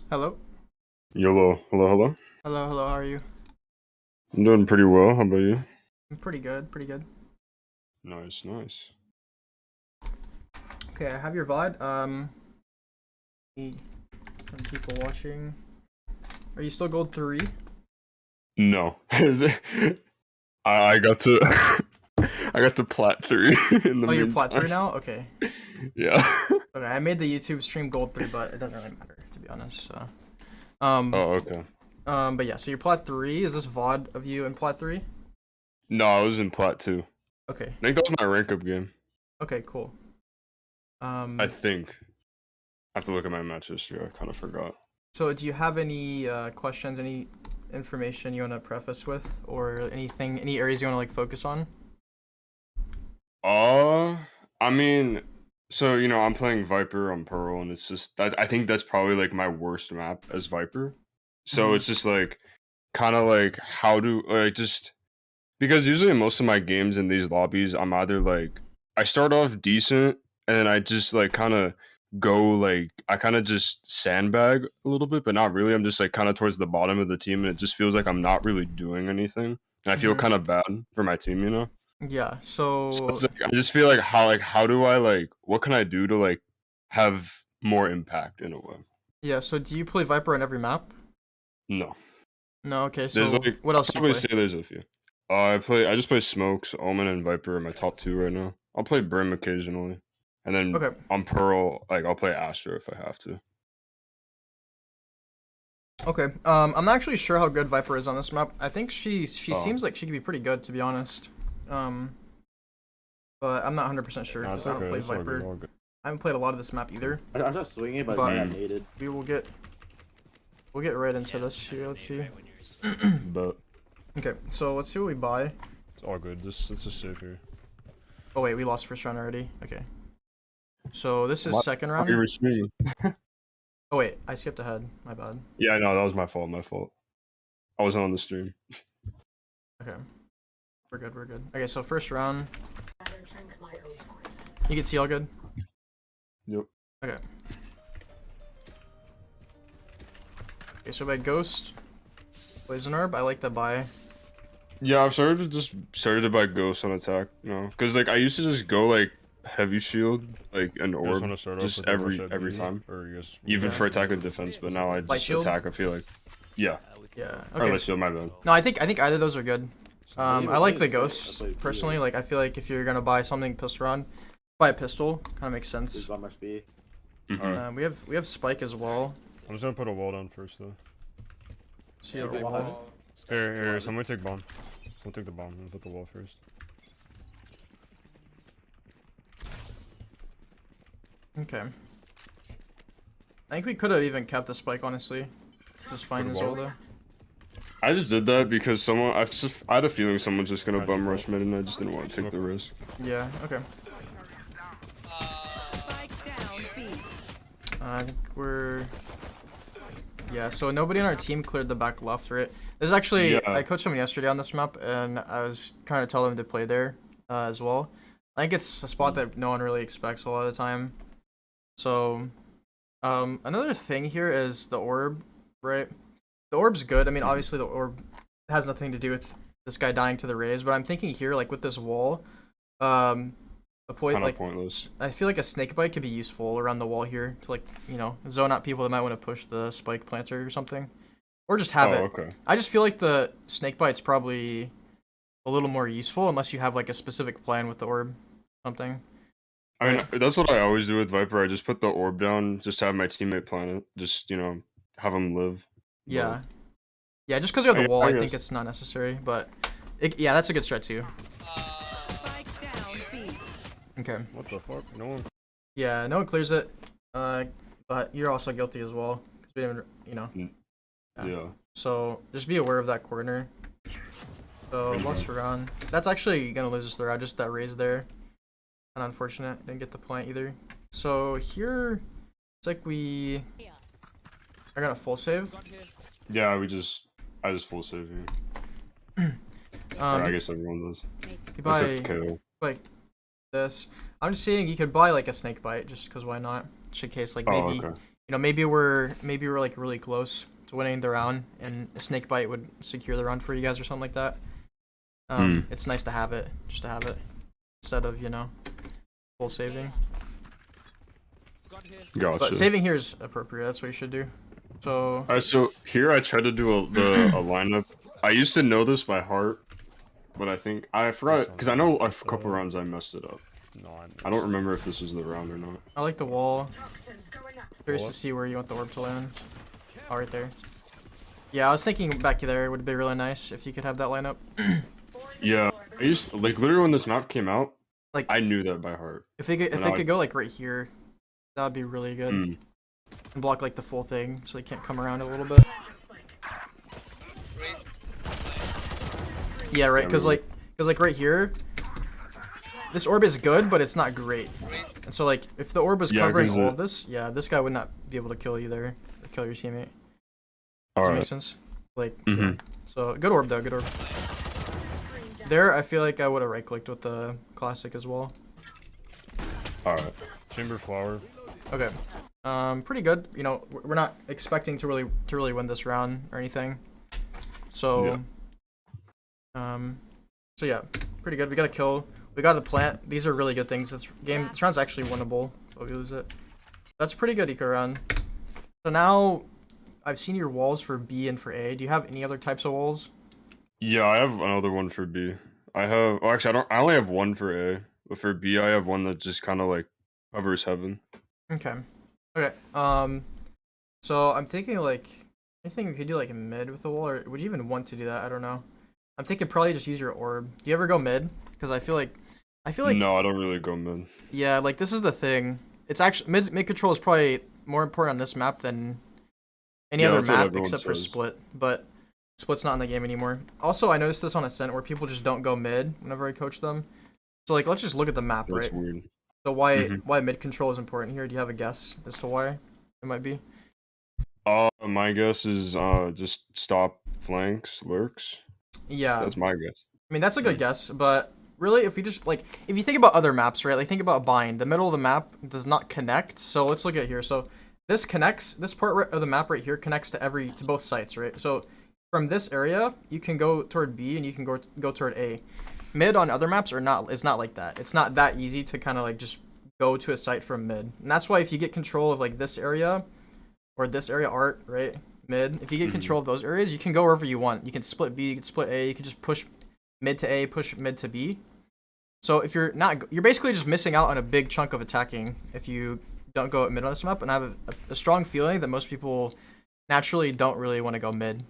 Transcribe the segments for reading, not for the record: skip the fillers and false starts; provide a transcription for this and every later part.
Hello? YOLO. Hello, hello. Hello, hello, how are you? I'm doing pretty well. How about you? I'm pretty good, pretty good. Nice, nice. Okay, I have your VOD. Some people watching. Are you still gold 3? No. I got to I got to plat 3 in the Oh, you're plat meantime. 3 now? Okay. Yeah. Okay, I made the YouTube stream gold 3, but it doesn't really matter, to be honest, so. Um, Oh, okay. but yeah, so you're plat 3. Is this VOD of you in plat 3? No, I was in plat 2. Okay. I think that was my rank up game. Okay, cool. I think. I have to look at my match history. I kind of forgot. So do you have any questions, any information you want to preface with, or anything, any areas you want to like focus on? Uh, I mean, so I'm playing Viper on Pearl, and it's just that I think that's probably like my worst map as Viper. So Mm-hmm. it's just like kind of like how do like just because usually in most of my games in these lobbies, I'm either like I start off decent and then I just like kind of go like I kind of just sandbag a little bit, but not really. I'm just like kind of towards the bottom of the team, and it just feels like I'm not really doing anything, and I feel Mm-hmm. kind of bad for my team. Yeah, So it's so like I just feel like how do I like what can I do to like have more impact in a way? yeah, so do you play Viper on every map? No, No, okay, there's so like what I'll else do you probably play? say there's a few. I just play Smokes, Omen, and Viper are my top two right now. I'll play Brim occasionally, and then Okay, on Pearl, like I'll play Astra if I have to. okay. I'm not actually sure how good Viper is on this map. I think she Oh, seems like she could be pretty good, to be honest. Um, but I'm not 100% sure no, because it's I don't okay. play It's all good. Viper. All good. I haven't played a lot of this map either, I'm just swinging it, but I but got naded. we will get right into this here. Let's see. But Okay, so let's see what we buy. it's all good. This it's just safe here. Oh wait, we lost first round already. Okay, so this is What? second Oh, you round. were streaming. Oh wait, I skipped ahead. My bad. Yeah, no, that was my fault. My fault. I wasn't on the stream. Okay, we're good. We're good. Okay, so first round. You can see all good. Yep. Okay. Okay, so by Ghost, Poison Orb, I like the buy. Yeah, I've started to buy Ghost on attack, because like I used to just go like heavy shield, like an You just want orb, to start off just with the rush every at B, time, or you guys? even Yeah. for attack and defense. But now I Light just shield? attack. I feel like, yeah, Yeah. or Okay. light shield. My bad. No, I think either of those are good. I like the Ghosts I play personally. Like I feel like if you're gonna buy something pistol round, buy a pistol. Kind of makes There's sense. not much B. Mhm. We have Spike as well. I'm just gonna put a wall down first, though. So you have Okay, a wall. Here, someone take bomb. Someone take the bomb and put the wall first. Okay. I think we could have even kept the Spike honestly. It's just fine the as wall? well though. I just did that because I had a feeling someone's just gonna bum rush mid, and I just didn't want to take the risk. Yeah. Okay. I think we're. Yeah, so nobody on our team cleared the back left, right? There's actually, Yeah. I coached someone yesterday on this map, and I was trying to tell them to play there as well. I think it's a spot that no one really expects a lot of the time. So, another thing here is the orb, right? The orb's good. I mean, obviously the orb has nothing to do with this guy dying to the raise, but I'm thinking here, like with this wall, a point Kind of like pointless. I feel like a snake bite could be useful around the wall here to like zone out people that might want to push the spike planter or something, or just have Oh, it. okay. I just feel like the snake bite's probably a little more useful unless you have like a specific plan with the orb, something. I mean, Right. that's what I always do with Viper. I just put the orb down, just have my teammate plant it, just have him live. Yeah, But yeah. Just because you have the wall, I I think guess. it's not necessary, but yeah, that's a good strat too. Okay. What the fuck? No one. Yeah, no one clears it. But you're also guilty as well because we didn't. Yeah. Yeah. So just be aware of that corner. So Mhm. lost round. That's actually gonna lose us the round. Just that raise there. And unfortunate. Didn't get the point either. So here, it's like we are gonna full save. Yeah, I just full save here. Or I guess everyone does. You buy Except KO. like this. I'm just saying you could buy like a snake bite just because why not? Just in case like Oh, maybe okay. you know, maybe we're like really close to winning the round, and a snake bite would secure the round for you guys or something like that. It's nice to have it, just to have it, instead of, you know, full saving. Gotcha. But saving here is appropriate. That's what you should do. So. Alright, so here I tried to do a lineup. I used to know this by heart, but I think I forgot because I know a couple rounds I messed it up. No, I don't remember if this was the round or not. I like the wall. Curious to see where you want the orb to land. Oh, right there. Yeah, I was thinking back there would be really nice if you could have that lineup. Yeah, I used to, like literally when this map came out, Like I knew that by heart. if they could go like right here, that would be really good. And block like the full thing so they can't come around a little bit. Yeah, right. Because like right here, this orb is good, but it's not great. And so like if the orb was covering all of this, yeah, this guy would not be able to kill you there, kill your teammate. Does that make sense? Like, yeah. So good orb though, good orb. There, I feel like I would have right clicked with the classic as well. Alright. Chamber flower. Okay. Pretty good. You know, we're not expecting to really win this round or anything. So, so yeah, pretty good. We got a kill. We got the plant. These are really good things. This round's actually winnable. So if we lose it, that's pretty good eco round. So now, I've seen your walls for B and for A. Do you have any other types of walls? Yeah, I have another one for B. I have. Well, actually, I only have one for A, but for B, I have one that just kind of like covers heaven. Okay. Okay. So I'm thinking like, I think we could do like a mid with the wall, or would you even want to do that? I don't know. I'm thinking probably just use your orb. Do you ever go mid? Because I feel like No, I don't really go mid. Yeah, like this is the thing. It's actually mid control is probably more important on this map than any other map except for split, but split's not in the game anymore. Also, I noticed this on Ascent where people just don't go mid whenever I coach them. So like, let's just look at the map, That's right? weird. So why mid control is important here? Do you have a guess as to why it might be? My guess is just stop flanks, lurks. Yeah. That's my guess. I mean, that's a good guess, but really, if you just like, if you think about other maps, right? Like think about bind. The middle of the map does not connect. So let's look at here. So this connects. This part of the map right here connects to both sites, right? So from this area, you can go toward B and you can go toward A. Mid on other maps is not like that. It's not that easy to kind of like just go to a site from mid. And that's why if you get control of like this area or this area art, right? Mid, if you get control of those areas, you can go wherever you want. You can split B, you can split A, you can just push mid to A, push mid to B. So if you're basically just missing out on a big chunk of attacking if you don't go at mid on this map. And I have a strong feeling that most people naturally don't really want to go mid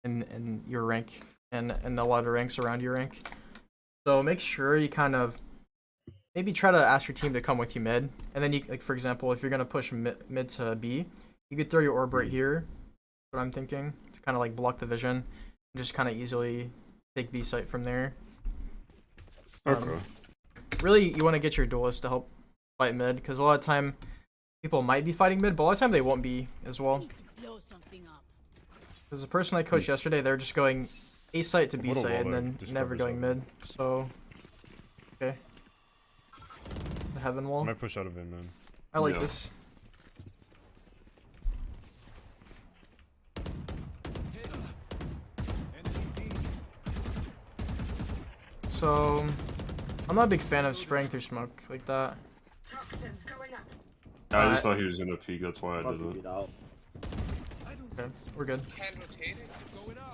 in your rank and a lot of ranks around your rank. So make sure you kind of maybe try to ask your team to come with you mid. And then you, like for example, if you're gonna push mid to B, you could throw your orb right here. That's what I'm thinking, to kind of like block the vision and just kind of easily take B site from there. Okay. Really, you want to get your duelist to help fight mid, because a lot of time people might be fighting mid, but a lot of time they won't be as well. Because the person I coached yesterday, they're just going A site to B site and then never going mid. So, okay. The heaven wall. I might push out of it, man. I like this. So, I'm not a big fan of spraying through smoke like that. I just thought he was gonna peek, that's why I did it. Okay, we're good.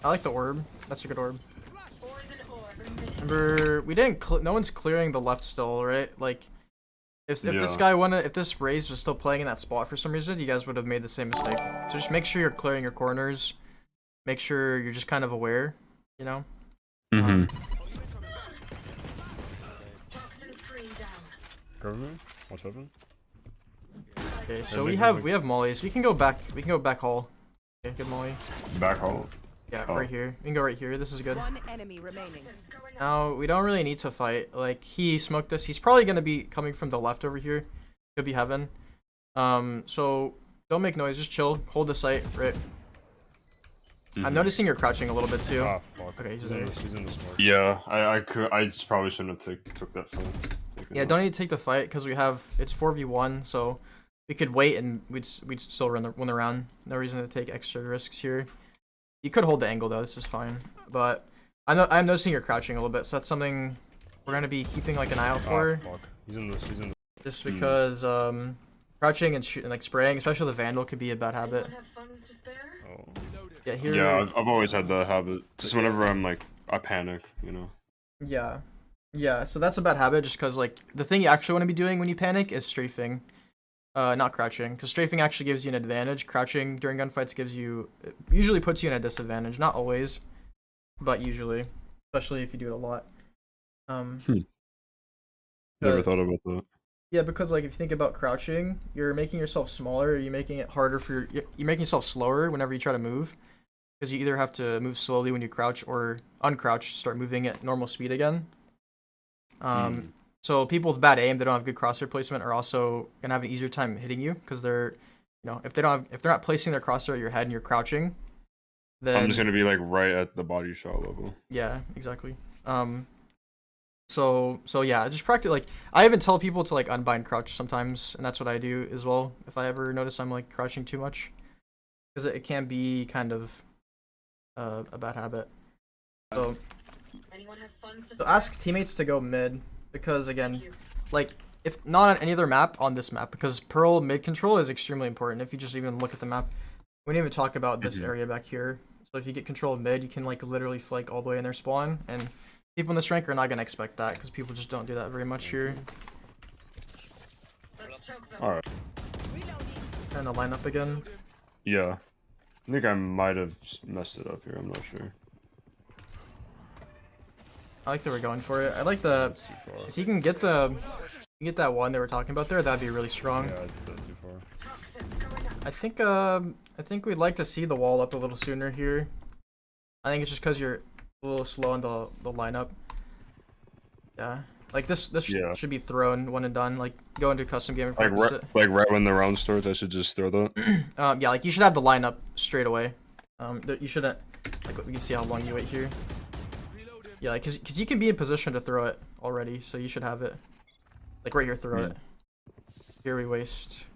I like the orb. That's a good orb. Remember, we didn't. No one's clearing the left still, right? Like, if this guy if this Raze was still playing in that spot for some reason, you guys would have made the same mistake. So just make sure you're clearing your corners. Make sure you're just kind of aware, you know. Cover me. Watch open. Okay, so we have mollies. We can go back. We can go back hall. Okay, good molly. Back hall. Yeah, right here. We can go right here. This is good. One enemy remaining. Now we don't really need to fight. Like he smoked us. He's probably gonna be coming from the left over here. Could be heaven. So don't make noise. Just chill. Hold the site. Right. I'm noticing you're crouching a little bit too. Ah, fuck. Okay, She's in the smoke. Yeah, I just probably shouldn't have took that fight. Yeah, don't need to take the fight because it's 4v1. So we could wait and we'd still win the round. No reason to take extra risks here. You could hold the angle though. This is fine. But I'm noticing you're crouching a little bit, so that's something we're gonna be keeping like an eye out for. Fuck. He's in this. Just because crouching and shooting, like spraying, especially the Vandal, could be a bad habit. Oh. Yeah, here. Yeah, I've always had that habit. Just whenever I'm like, I panic, you know. Yeah. Yeah, so that's a bad habit just because, like, the thing you actually want to be doing when you panic is strafing, not crouching. Because strafing actually gives you an advantage. Crouching during gunfights usually puts you in a disadvantage. Not always, but usually. Especially if you do it a lot. Never thought about that. Yeah, because, like, if you think about crouching, you're making yourself smaller, you're making it harder you're making yourself slower whenever you try to move. Because you either have to move slowly when you crouch or uncrouch, start moving at normal speed again. So people with bad aim, they don't have good crosshair placement, are also gonna have an easier time hitting you because they're, if they're not placing their crosshair at your head and you're crouching, then I'm just gonna be like right at the body shot level. Yeah, exactly. So yeah, just practice. Like, I even tell people to like unbind crouch sometimes, and that's what I do as well if I ever notice I'm like crouching too much, because it can be kind of a bad habit. So ask teammates to go mid, because again, like, if not on any other map, on this map, because Pearl mid control is extremely important. If you just even look at the map, we didn't even talk about this area back here. So if you get control of mid, you can like literally flank all the way in their spawn, and people in this rank are not gonna expect that because people just don't do that very much here. Alright. Trying to line up again. Yeah. I think I might have messed it up here, I'm not sure. I like that we're going for it. I like the, if you can get that one they were talking about there, that'd be really strong. Yeah, that's too I far. think we'd like to see the wall up a little sooner here. I think it's just because you're a little slow in the lineup. Yeah, like this should be thrown one and done. Like, go into custom game and practice it. Like right when the round starts, I should just throw that. Yeah, like you should have the lineup straight away. You shouldn't, like, we can see how long you wait here. Yeah, like, cause you can be in position to throw it already, so you should have it. Like right here, throw it. Here we waste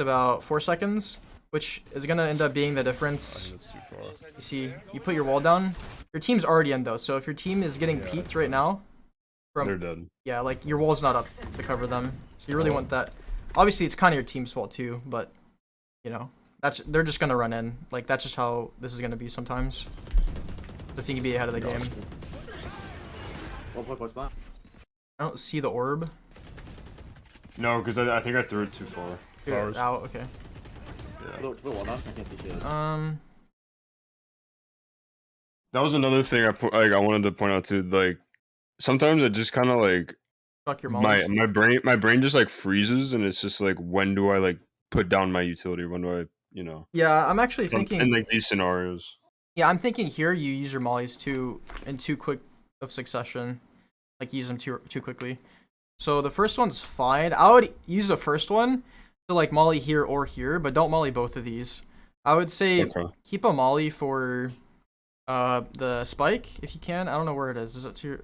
about 4 seconds, which is gonna end up being the difference. I think that's too far. You see, you put your wall down. Your team's already in though, so if your team is getting peeked right now, They're dead. Yeah, like your wall's not up to cover them, so you really want that. Obviously, it's kind of your team's fault too, but they're just gonna run in. Like, that's just how this is gonna be sometimes. If you can be ahead of the game. I don't see the orb. No, because I think I threw it too far. Here, out, okay. Yeah. That was another thing I wanted to point out too. Like, sometimes it just kind of like Fuck your my brain just like freezes, and it's just like, when do I like put down my utility? When do I Yeah, I'm actually thinking in like these scenarios. Yeah, I'm thinking here you use your mollies in too quick of succession. Like, use them too quickly. So the first one's fine. I would use the first one to like molly here or here, but don't molly both of these. I would say keep a molly for the spike if you can. I don't know where it is. Is it here?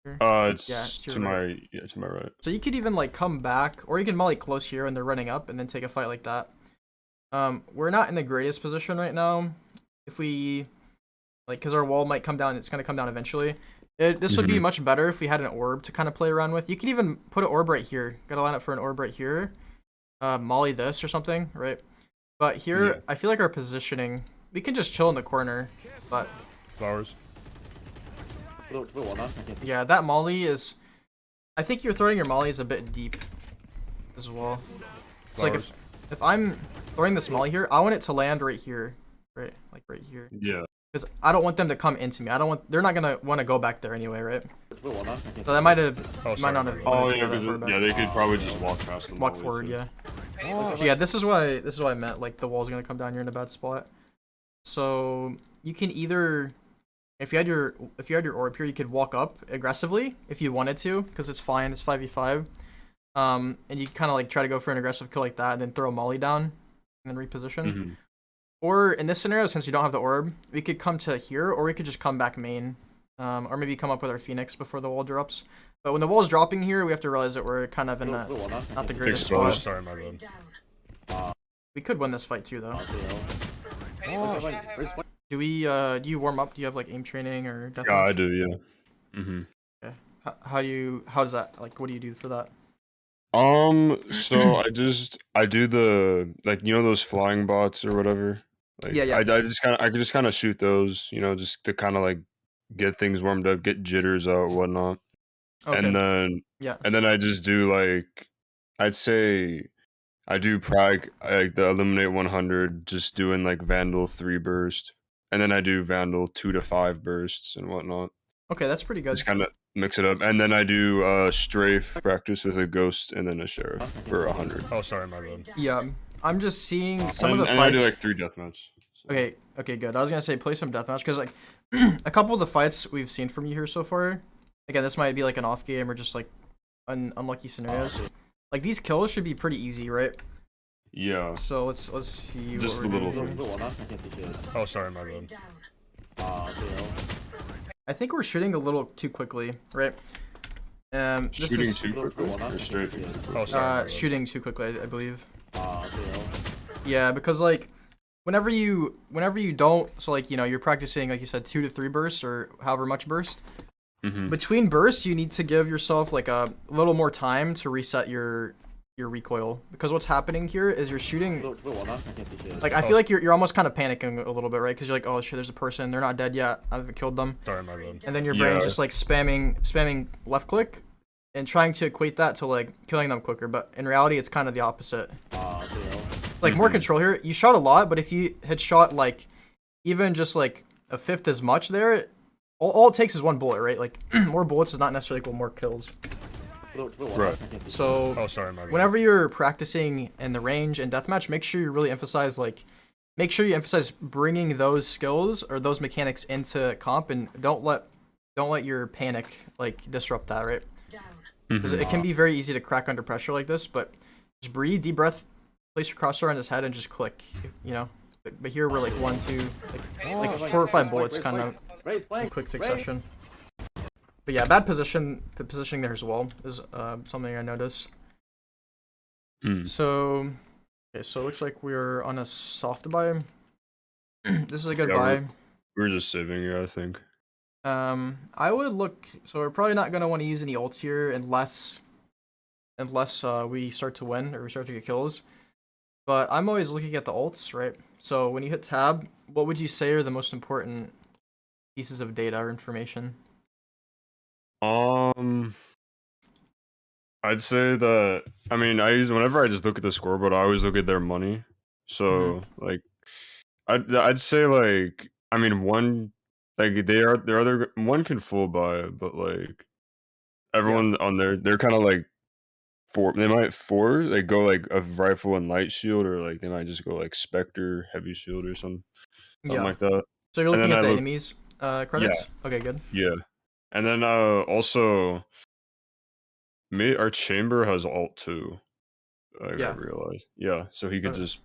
It's to my right. So you could even like come back, or you can molly close here and they're running up, and then take a fight like that. We're not in the greatest position right now. If we, like, because our wall might come down, it's going to come down eventually. This would be much better if we had an orb to kind of play around with. You could even put an orb right here. Got to line up for an orb right here. Molly this or something, right? But here, I feel like our positioning, we can just chill in the corner, but... Flowers. Yeah, that molly is... I think you're throwing your mollies a bit deep as well. It's like, if I'm throwing this molly here, I want it to land right here. Right, like right here. Yeah. Because I don't want them to come into me. They're not gonna want to go back there anyway, right? So that might not have. Oh yeah, because they could probably just walk past them. Walk forward, yeah. Yeah, this is why I meant, like, the wall's gonna come down. You're in a bad spot. So you can either, if you had your orb here, you could walk up aggressively if you wanted to, because it's fine. It's 5v5. And you kind of like try to go for an aggressive kill like that, and then throw a molly down, and then reposition. Or in this scenario, since you don't have the orb, we could come to here, or we could just come back main Or maybe come up with our Phoenix before the wall drops. But when the wall's dropping here, we have to realize that we're kind of in not the greatest spot. Sorry, my bad. We could win this fight too, though. Oh, Do we? Do you warm up? Do you have like aim training or deathmatch? Yeah, I do. Yeah. Okay. How do you? How does that? Like, what do you do for that? So I do the like those flying bots or whatever. Like Yeah, yeah. I could just kind of shoot those, just to kind of like get things warmed up, get jitters out, whatnot. Okay. And then Yeah. I just do like I'd say I do like the eliminate 100, just doing like Vandal 3 burst, and then I do Vandal 2 to 5 bursts and whatnot. Okay, that's pretty good. Just kind of mix it up, and then I do strafe practice with a ghost and then a sheriff for 100. Oh, sorry, my bad. Yeah, I'm just seeing some and, of the and fights. I do like 3 deathmatch. So. Okay, good. I was gonna say play some deathmatch because like a couple of the fights we've seen from you here so far. Again, this might be like an off game or just like unlucky scenarios. Like these kills should be pretty easy, right? Yeah. So let's see. Just what a we're little doing. thing. Oh, sorry, my bad. I think we're shooting a little too quickly, right? This Shooting is too quickly or strafing too quickly? Oh, sorry. my bad. shooting too quickly, I believe. Yeah, because like whenever you don't, so like you're practicing like you said 2 to 3 bursts or however much burst. Between bursts, you need to give yourself like a little more time to reset your recoil, because what's happening here is you're shooting like I feel like you're almost kind of panicking a little bit, right? Because you're like, oh shit, there's a person, they're not dead yet, I haven't killed them. Sorry, my bad. And then your brain's just like spamming left click and trying to equate that to like killing them quicker, but in reality it's kind of the opposite. Like more control here. You shot a lot, but if you had shot like even just like a fifth as much there, all it takes is 1 bullet, right? Like more bullets is not necessarily equal more kills. Right. So Oh, sorry, my bad. whenever you're practicing in the range and deathmatch, make sure you really emphasize bringing those skills or those mechanics into comp, and don't let your panic like disrupt that, right? Because it can be very easy to crack under pressure like this, but just breathe, deep breath, place your crosshair on his head and just click, But here we're like 1, 2, like 4 or 5 bullets kind of in quick succession. But yeah, bad positioning there as well is something I notice. So, okay, so it looks like we're on a soft buy. This is a good buy. We're just saving here, I think. I would look. So we're probably not gonna want to use any ults here unless we start to win or we start to get kills. But I'm always looking at the ults, right? So when you hit tab, what would you say are the most important pieces of data or information? I'd say that whenever I just look at the scoreboard, I always look at their money. So like, I'd say like one, like their other one can full buy, but like everyone on there, they're kind of like they might go like a rifle and light shield, or like they might just go like Spectre heavy shield or something like that. So you're looking at the enemies credits? Yeah. Okay, good. Yeah. And then also our chamber has ult too. I realized. Yeah, so he could just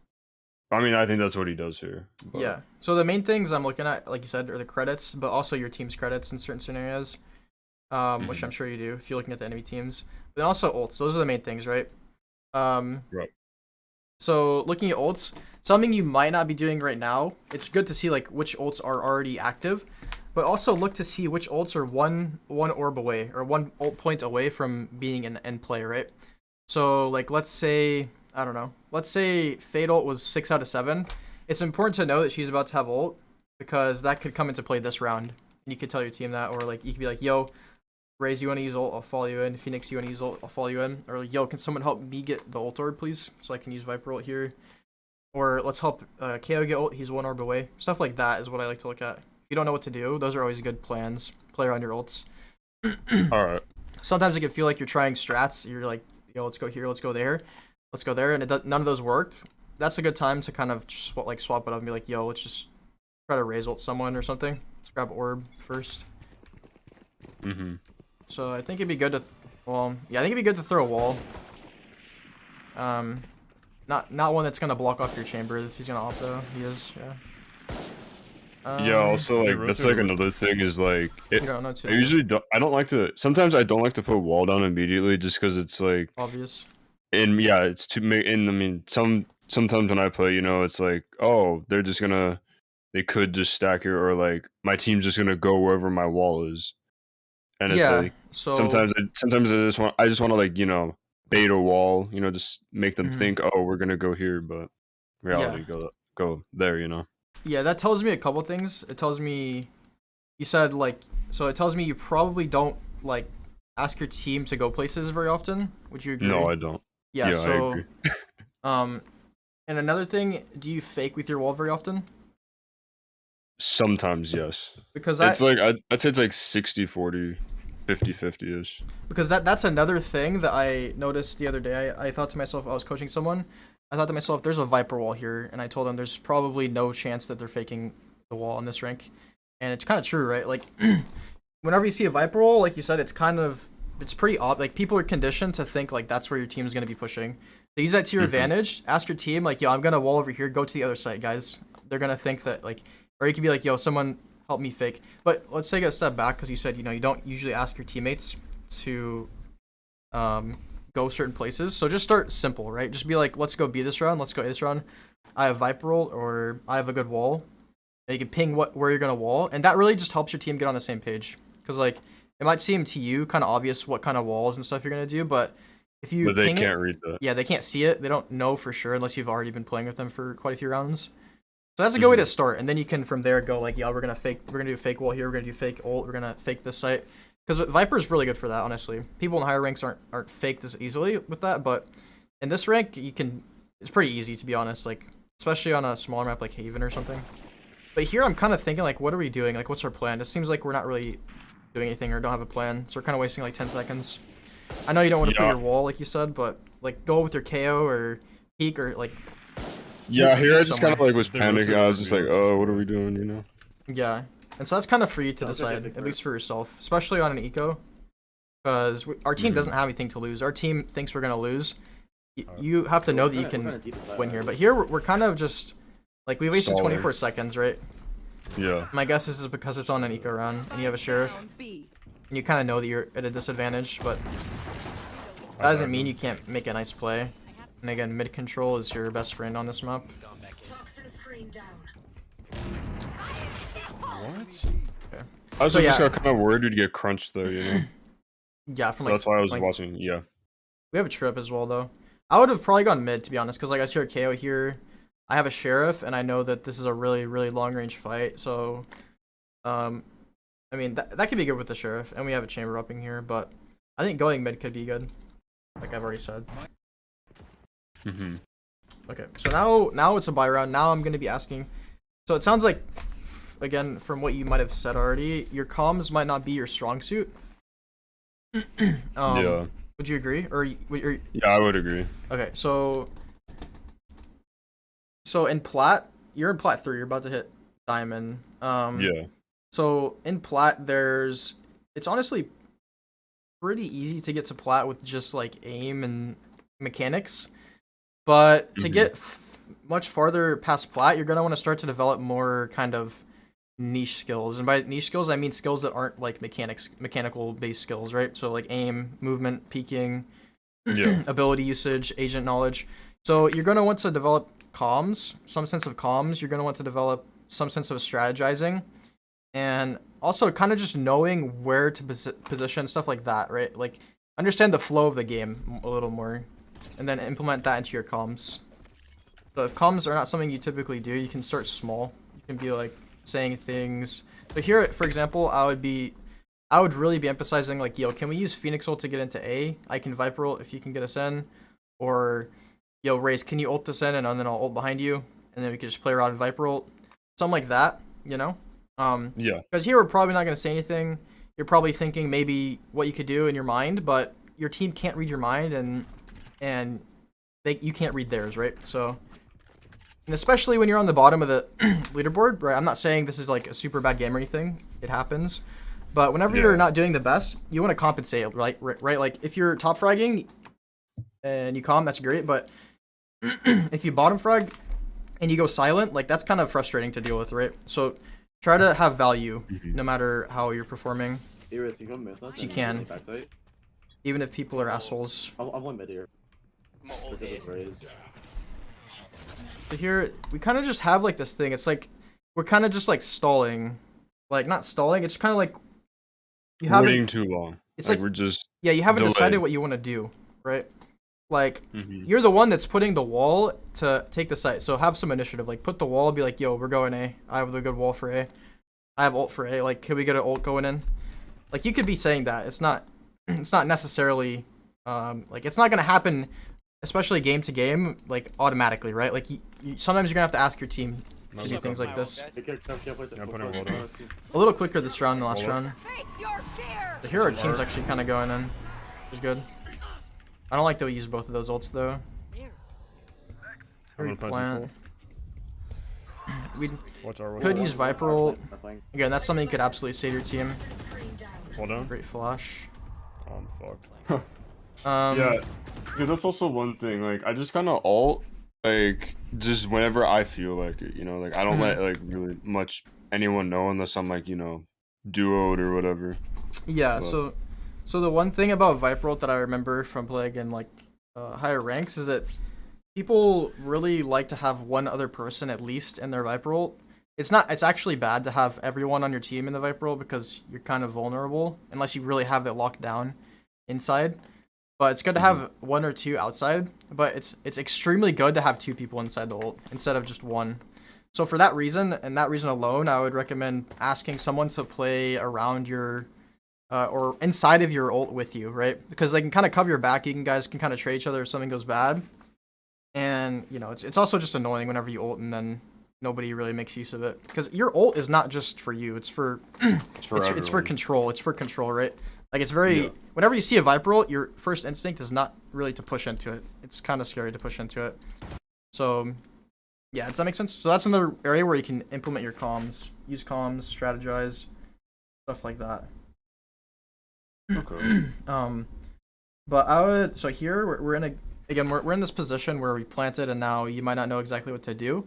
I think that's what he does here. But... Yeah. So the main things I'm looking at, like you said, are the credits, but also your team's credits in certain scenarios. Which I'm sure you do if you're looking at the enemy teams. But then also ults. Those are the main things, right? Right. So looking at ults, something you might not be doing right now, it's good to see like which ults are already active, but also look to see which ults are one orb away or 1 ult point away from being in end play, right? So like let's say, I don't know, let's say Fade ult was 6 out of 7. It's important to know that she's about to have ult, because that could come into play this round. And you could tell your team that, or like you could be like, yo, Raze, you want to use ult? I'll follow you in. Phoenix, you want to use ult? I'll follow you in. Or like, yo, can someone help me get the ult orb, please? So I can use Viper ult here. Or let's help KO get ult. He's 1 orb away. Stuff like that is what I like to look at. If you don't know what to do, those are always good plans. Play around your ults. Alright. Sometimes it can feel like you're trying strats. You're like, yo, let's go here, let's go there. Let's go there. And none of those work. That's a good time to kind of just swap it up and be like, yo, let's just try to Raze ult someone or something. Let's grab orb first. So I think it'd be good to, I think it'd be good to throw a wall. Not one that's gonna block off your chamber if he's gonna opt though. He is, yeah. Yeah, also They like that's rotate like or- another thing is like You it. don't know too. I usually don't. I don't like to. Sometimes I don't like to put wall down immediately, just because it's like, Obvious. and yeah, it's to make. And I mean, sometimes when I play, it's like, oh, they're just gonna, they could just stack here, or like my team's just gonna go wherever my wall is, and it's Yeah. like So. sometimes I just want to like bait a wall, just make them Mhm. think, oh, we're gonna go here, but Yeah. reality go there. Yeah, that tells me a couple things. It tells me you said like so it tells me you probably don't like ask your team to go places very often. Would you agree? No, I don't. Yeah, I so agree. um and another thing, do you fake with your wall very often? Sometimes, yes. Because It's like I'd say it's like 60-40, 50-50 ish. because that's another thing that I noticed the other day. I thought to myself, I was coaching someone. I thought to myself, there's a Viper wall here, and I told them there's probably no chance that they're faking the wall on this rank, and it's kind of true, right? Like, whenever you see a Viper wall, like you said, it's pretty odd. Like people are conditioned to think like that's where your team's gonna be pushing. So use that to your advantage. Ask your team like, yo, I'm gonna wall over here. Go to the other side, guys. They're gonna think that like, or you can be like, yo, someone help me fake. But let's take a step back because you said you don't usually ask your teammates to go certain places. So just start simple, right? Just be like, let's go B this round. Let's go A this round. I have Viper roll or I have a good wall. And you can ping where you're gonna wall, and that really just helps your team get on the same page. Because like it might seem to you kind of obvious what kind of walls and stuff you're gonna do, but if you But they ping can't it, read that. yeah, they can't see it. They don't know for sure unless you've already been playing with them for quite a few rounds. So that's a good way to start, and then you can from there go like, yeah, we're gonna do a fake wall here. We're gonna do fake ult. We're gonna fake this site. Because Viper is really good for that, honestly. People in higher ranks aren't faked as easily with that, but in this rank, it's pretty easy to be honest. Like especially on a smaller map like Haven or something. But here I'm kind of thinking like, what are we doing? Like, what's our plan? It seems like we're not really doing anything or don't have a plan, so we're kind of wasting like 10 seconds. I know you don't want to put your wall like you said, but like go with your KO or peek or like. Yeah, here I just kind of somewhere. like was panicking. I was just like, oh, what are we doing? Yeah, and so that's kind of for you to Sounds like a decide, big at least for yourself, especially on an eco, because our team doesn't have anything to lose. Our team thinks we're gonna lose. You have to know that you can win here, but here we're kind of just like we wasted 24 seconds, right? Yeah. My guess is because it's on an eco round and you have a sheriff, and you kind of know that you're at a disadvantage, but that doesn't mean you can't make a nice play. And again, mid control is your best friend on this map. What? Okay. I was So, just yeah. got kind of worried we'd get crunched though, Yeah, from like That's why I was like, watching. Yeah. we have a trip as well though. I would have probably gone mid to be honest, because like I see our KO here. I have a sheriff, and I know that this is a really, really long range fight. So, I mean that could be good with the sheriff, and we have a chamber upping here. But I think going mid could be good, like I've already said. Okay, so now it's a buy round. Now I'm gonna be asking. So it sounds like, again, from what you might have said already, your comms might not be your strong suit. Yeah. Would you agree? Or Yeah, I would agree. okay, so in plat, you're in plat 3. You're about to hit diamond. Yeah. So in plat, it's honestly pretty easy to get to plat with just like aim and mechanics. But to get much farther past plat, you're gonna want to start to develop more kind of niche skills. And by niche skills, I mean skills that aren't like mechanical based skills, right? So like aim, movement, peeking, Yeah. ability usage, agent knowledge. So you're gonna want to develop comms, some sense of comms. You're gonna want to develop some sense of strategizing, and also kind of just knowing where to position, stuff like that, right? Like understand the flow of the game a little more, and then implement that into your comms. So if comms are not something you typically do, you can start small. You can be like saying things. So here, for example, I would really be emphasizing like, yo, can we use Phoenix ult to get into A? I can Viper ult if you can get us in, or yo, Raze, can you ult us in, and then I'll ult behind you, and then we can just play around in Viper ult, something like that, you know? Yeah. Because here we're probably not gonna say anything. You're probably thinking maybe what you could do in your mind, but your team can't read your mind, and you can't read theirs, right? So, and especially when you're on the bottom of the leaderboard, right? I'm not saying this is like a super bad game or anything. It happens. But whenever you're not doing the best, you want to compensate, right? Right? Like if you're top fragging and you calm, that's great. But if you bottom frag and you go silent, like that's kind of frustrating to deal with, right? So try to have value Mhm. no matter how you're performing, Iris, you come with us? You can. and backside? even if people are assholes. I'm one mid here. I'm gonna ult Look at A. this raise. So here we kind of just have like this thing. It's like we're kind of just like stalling, like not stalling. It's kind of like you haven't. Waiting too long. It's like like we're just. yeah, you haven't decided delayed. what you want to do, right? Like Mhm. you're the one that's putting the wall to take the site. So have some initiative. Like put the wall. Be like, yo, we're going A. I have the good wall for A. I have ult for A. Like, can we get an ult going in? Like you could be saying that. It's not. It's not necessarily. Like it's not gonna happen, especially game to game, like automatically, right? Like sometimes you're gonna have to ask your team to do things like this. Hey, careful, Yeah, I'm putting a wall down. A little quicker this round than last Hold round. up. Face your fear. But here our team's actually kind of going in, which is good. I don't like that we use both of those ults though. Here. Here we I'm gonna plant. We Watch our could wall. use Viper ult. I'm playing. Again, that's something you could absolutely save your team. Hold on. Great flash. Oh, I'm fucked. Yeah, because that's also one thing. Like, I just kind of ult, like, just whenever I feel like it, you know? Like, I don't Mhm. let, like, really much anyone know unless I'm, like, duoed or whatever. Yeah, But- so the one thing about Viper ult that I remember from playing in like higher ranks is that people really like to have one other person at least in their Viper ult. It's actually bad to have everyone on your team in the Viper ult because you're kind of vulnerable unless you really have it locked down inside. But it's good to have one or two outside, but it's extremely good to have two people inside the ult instead of just one. So for that reason and that reason alone, I would recommend asking someone to play around your or inside of your ult with you, right? Because they can kind of cover your back. You guys can kind of trade each other if something goes bad. And it's also just annoying whenever you ult and then nobody really makes use of it. Because your ult is not just for you. It's for It's for it's for everyone. control. It's for control, right? Like it's very Yeah. whenever you see a Viper ult, your first instinct is not really to push into it. It's kind of scary to push into it. So yeah, does that make sense? So that's another area where you can implement your comms, use comms, strategize, stuff like that. Okay. But I would. So here we're in we're in this position where we planted, and now you might not know exactly what to do.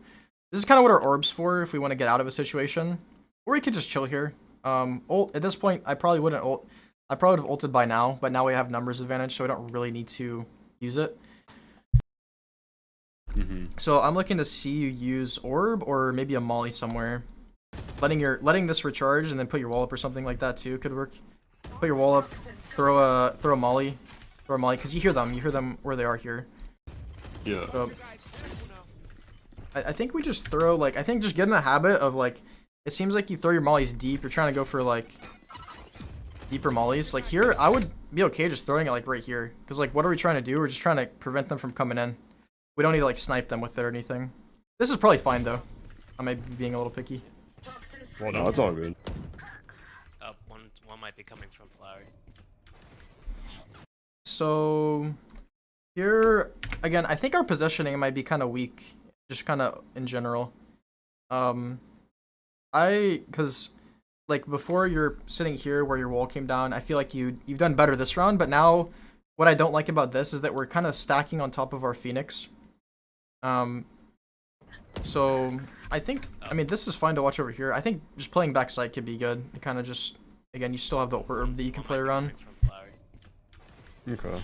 This is kind of what our orb's for if we want to get out of a situation, or we could just chill here. Ult at this point, I probably wouldn't ult. I probably would have ulted by now, but now we have numbers advantage, so we don't really need to use it. So I'm looking to see you use orb or maybe a molly somewhere. Letting this recharge and then put your wall up or something like that too could work. Put your wall up, throw a molly, because you hear them where they are here. Yeah. So I think we just throw I think just get in the habit of it seems like you throw your mollies deep. You're trying to go for deeper mollies. Like here, I would be okay just throwing it right here, because what are we trying to do? We're just trying to prevent them from coming in. We don't need to snipe them with it or anything. This is probably fine though. I might be being a little picky. Well No, done. that's all good. One might be coming from Flowery. So here again, I think our positioning might be kind of weak, just kind of in general. Because before you're sitting here where your wall came down, I feel like you've done better this round. But now, what I don't like about this is that we're kind of stacking on top of our Phoenix. So I think this is fine to watch over here. I think just playing backside could be good. You kind of just again, you still have the orb that you can play around. From Flowery. Okay.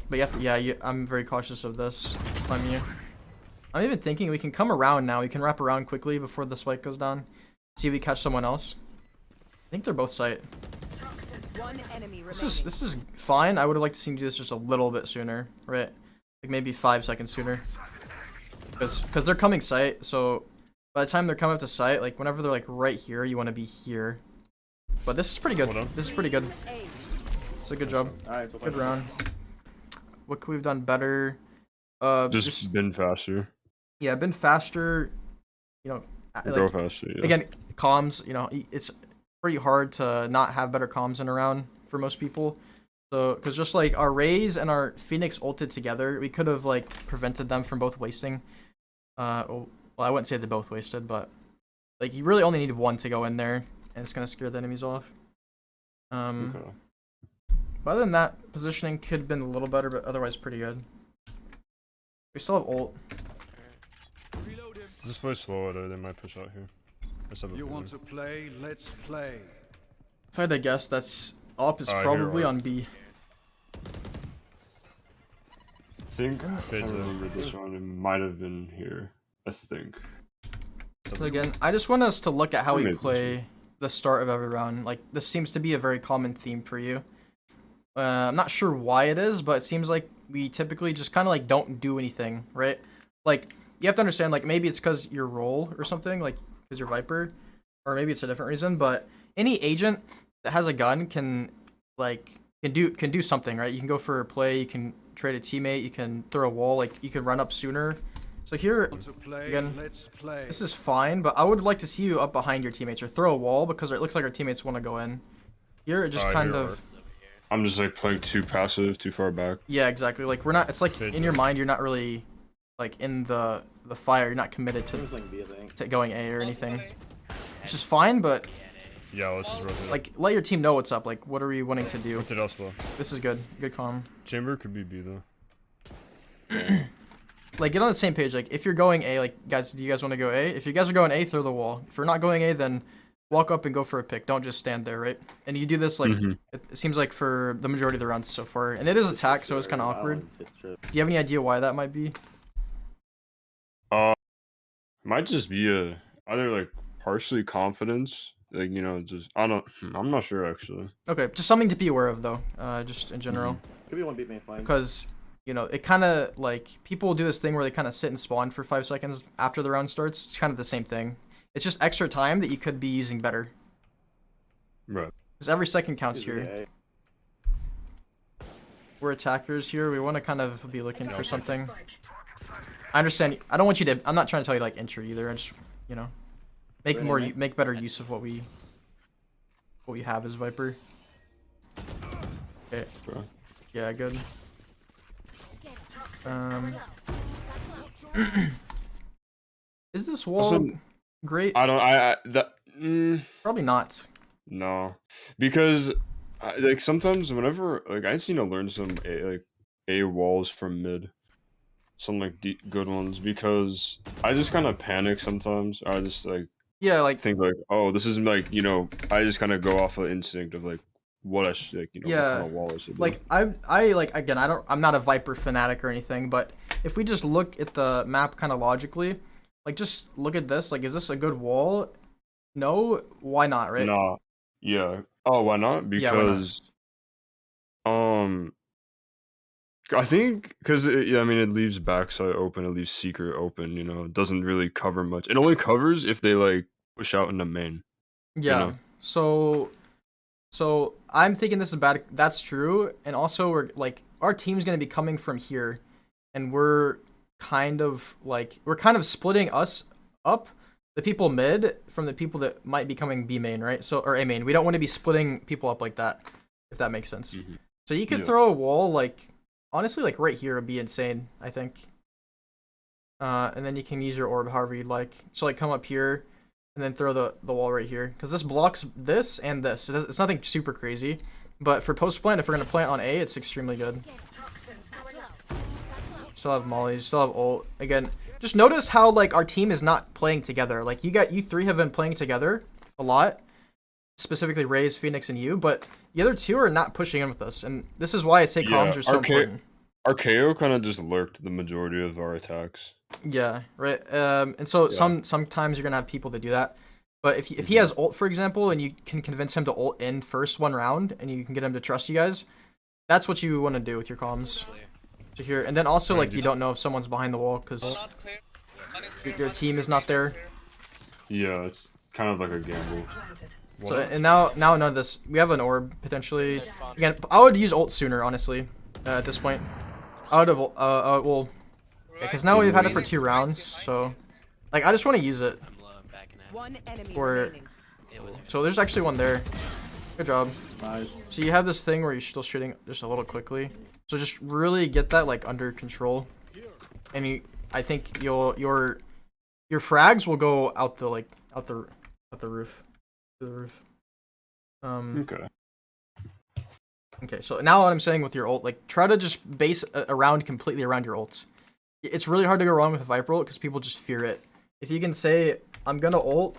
But you have to, I'm very cautious of this. I'm even thinking we can come around now. We can wrap around quickly before the spike goes down. See if we catch someone else. I think they're both sight. One enemy This remaining. is fine. I would have liked to see you do this just a little bit sooner, right? Maybe 5 seconds sooner. Because they're coming sight, so by the time they're coming up to sight, whenever they're right here, you want to be here. But this is pretty good. Hold on. This is pretty good. It's a good job. Alright, so Good round. What could we have done better? Just been faster. Yeah, been faster. Go faster. Yeah. Again, comms. It's pretty hard to not have better comms in a round for most people. So, because just our Raze and our Phoenix ulted together, we could have prevented them from both wasting. Well, I wouldn't say they both wasted, but you really only needed one to go in there, and it's gonna scare the enemies off. Okay. But other than that, positioning could have been a little better, but otherwise pretty good. We still have ult. Just play slower though, they might push out here. Let's have a You feeling. want to play? Let's play. If I had to guess, that's op is I hear probably ARP. on B. I think I Fades in. remember this one. It might have been here. I think. So again, I just want us to look at how we Maybe. play the start of every round. Like, this seems to be a very common theme for you. I'm not sure why it is, but it seems like we typically just kind of like don't do anything, right? Like, you have to understand, like, maybe it's because your role or something, like, because you're Viper, or maybe it's a different reason, but any agent that has a gun can, like, can do something, right? You can go for a play, you can trade a teammate, you can throw a wall, like, you can run up sooner. So here, Want to play? Again, Let's play. this is fine, but I would like to see you up behind your teammates or throw a wall because it looks like our teammates want to go in. Here, it just I kind hear of... ARP. I'm just like playing too passive, too far back. Yeah, exactly. Like, we're not... It's like, Fade in your in. mind, you're not really, like, in the fire. You're not committed He was to playing B, I think. going A or anything. Which is fine, but, Yeah, let's just rotate. like, let your team know what's up. Like, what are we wanting to do? Rotate us though. This is good. Good calm. Chamber could be B though. Like, get on the same page. Like, if you're going A, like, guys, do you guys want to go A? If you guys are going A, throw the wall. If you're not going A, then walk up and go for a pick. Don't just stand there, right? And you do this, like, Mhm. it seems like for the majority of the rounds so far. And it is attack, so it's kind of awkward. Do you have any idea why that might be? Might just be either like partially confidence, like just I'm not sure actually. Okay, just something to be aware of, though, just in general. Could be one B main fine. Because, you know, it kind of, like, people do this thing where they kind of sit and spawn for 5 seconds after the round starts. It's kind of the same thing. It's just extra time that you could be using better. Right. Because every second counts He's here. A. We're attackers here. We want to kind of be looking for something. I understand. I don't want you to... I'm not trying to tell you, like, enter either. I just, you know, make better use of what we have as Viper. Okay. Bro. Yeah, good. Is this wall Also, great? Probably not. No, because like sometimes whenever like I just need to learn some A walls from mid, some like good ones because I just kind of panic sometimes. I just like Yeah, like, think like, oh, this is like I just kind of go off of instinct of like what I should what Yeah, kind of wall I should do. like I like, again, I'm not a Viper fanatic or anything, but if we just look at the map kind of logically, like, just look at this. Like, is this a good wall? No. Why not? Right? Nah, yeah. Oh, why not? Yeah, why not? Because I think because I mean it leaves backside open, it leaves secret open. It doesn't really cover much. It only covers if they like push out into main. Yeah. know? So I'm thinking this is bad. That's true. And also, we're like, our team's gonna be coming from here, and we're kind of splitting us up, the people mid from the people that might be coming B main, right? So, or A main. We don't want to be splitting people up like that, if that makes sense. Mhm. So you could Yeah. throw a wall, like, honestly, like right here would be insane, I think. And then you can use your orb however you'd like. So, like, come up here and then throw the wall right here, because this blocks this and this. It's nothing super crazy, but for post plant, if we're gonna plant on A, it's extremely good. Still have mollies, still have ult. Again, just notice how, like, our team is not playing together. Like, you three have been playing together a lot, specifically Raze, Phoenix, and you, but the other two are not pushing in with us, and this is why I say comms are so important. Our KO kind of just lurked the majority of our attacks. Yeah, right. And so sometimes you're gonna have people that do that. But if he has ult, for example, and you can convince him to ult in first one round, and you can get him to trust you guys, that's what you want to do with your comms. So here, and then also, like, you don't know if someone's behind the wall because your team is not there. Yeah, it's kind of like a gamble. So, and now none of this. We have an orb potentially. Again, I would use ult sooner, honestly. At this point, I would have well, because now we've had it for 2 rounds. So, like, I just want to use it. I'm low, I'm backing out. One enemy Or- remaining. Yeah, with him. So there's actually one there. Good job. Nice. So you have this thing where you're still shooting just a little quickly. So just really get that, like, under control, and I think your frags will go out the roof, to the roof. Okay. Okay. So now what I'm saying with your ult, like, try to just base around completely around your ults. It's really hard to go wrong with a Viper ult because people just fear it. If you can say, I'm gonna ult,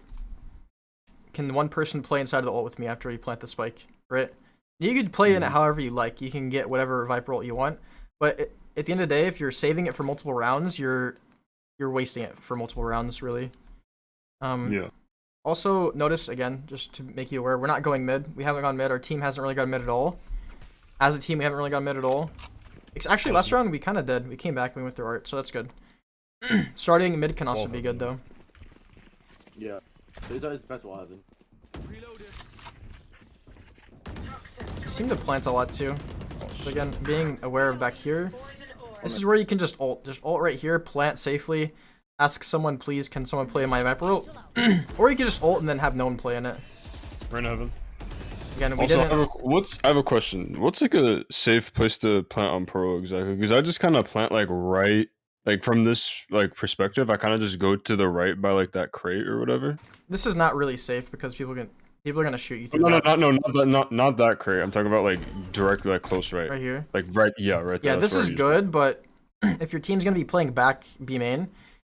can one person play inside of the ult with me after you plant the spike, right? You could play in it however you like. You can get whatever Viper ult you want, but at the end of the day, if you're saving it for multiple rounds, you're wasting it for multiple rounds, really. Yeah. Also, notice again, just to make you aware, we're not going mid. We haven't gone mid. Our team hasn't really gone mid at all. As a team, we haven't really gone mid at all. Actually, last round we kind of did. We came back and we went through art, so that's good. Starting mid can also be good though. Yeah. It's the best wall heaven. Seem to plant a lot too. So again, being aware of back here. This is where you can just ult. Just ult right here, plant safely. Ask someone, please, can someone play in my Viper ult? Or you can just ult and then have no one play in it. Right in heaven. Again, we Also, didn't... I have a question. What's like a safe place to plant on pro exactly? Because I just kind of plant like right, like from this like perspective, I kind of just go to the right by like that crate or whatever. This is not really safe because people are gonna shoot you through No, that. not that crate. I'm talking about like directly like close right. Right here. Like right, yeah, right there. Yeah, this That's is where I use good, but if your team's gonna be playing back B main,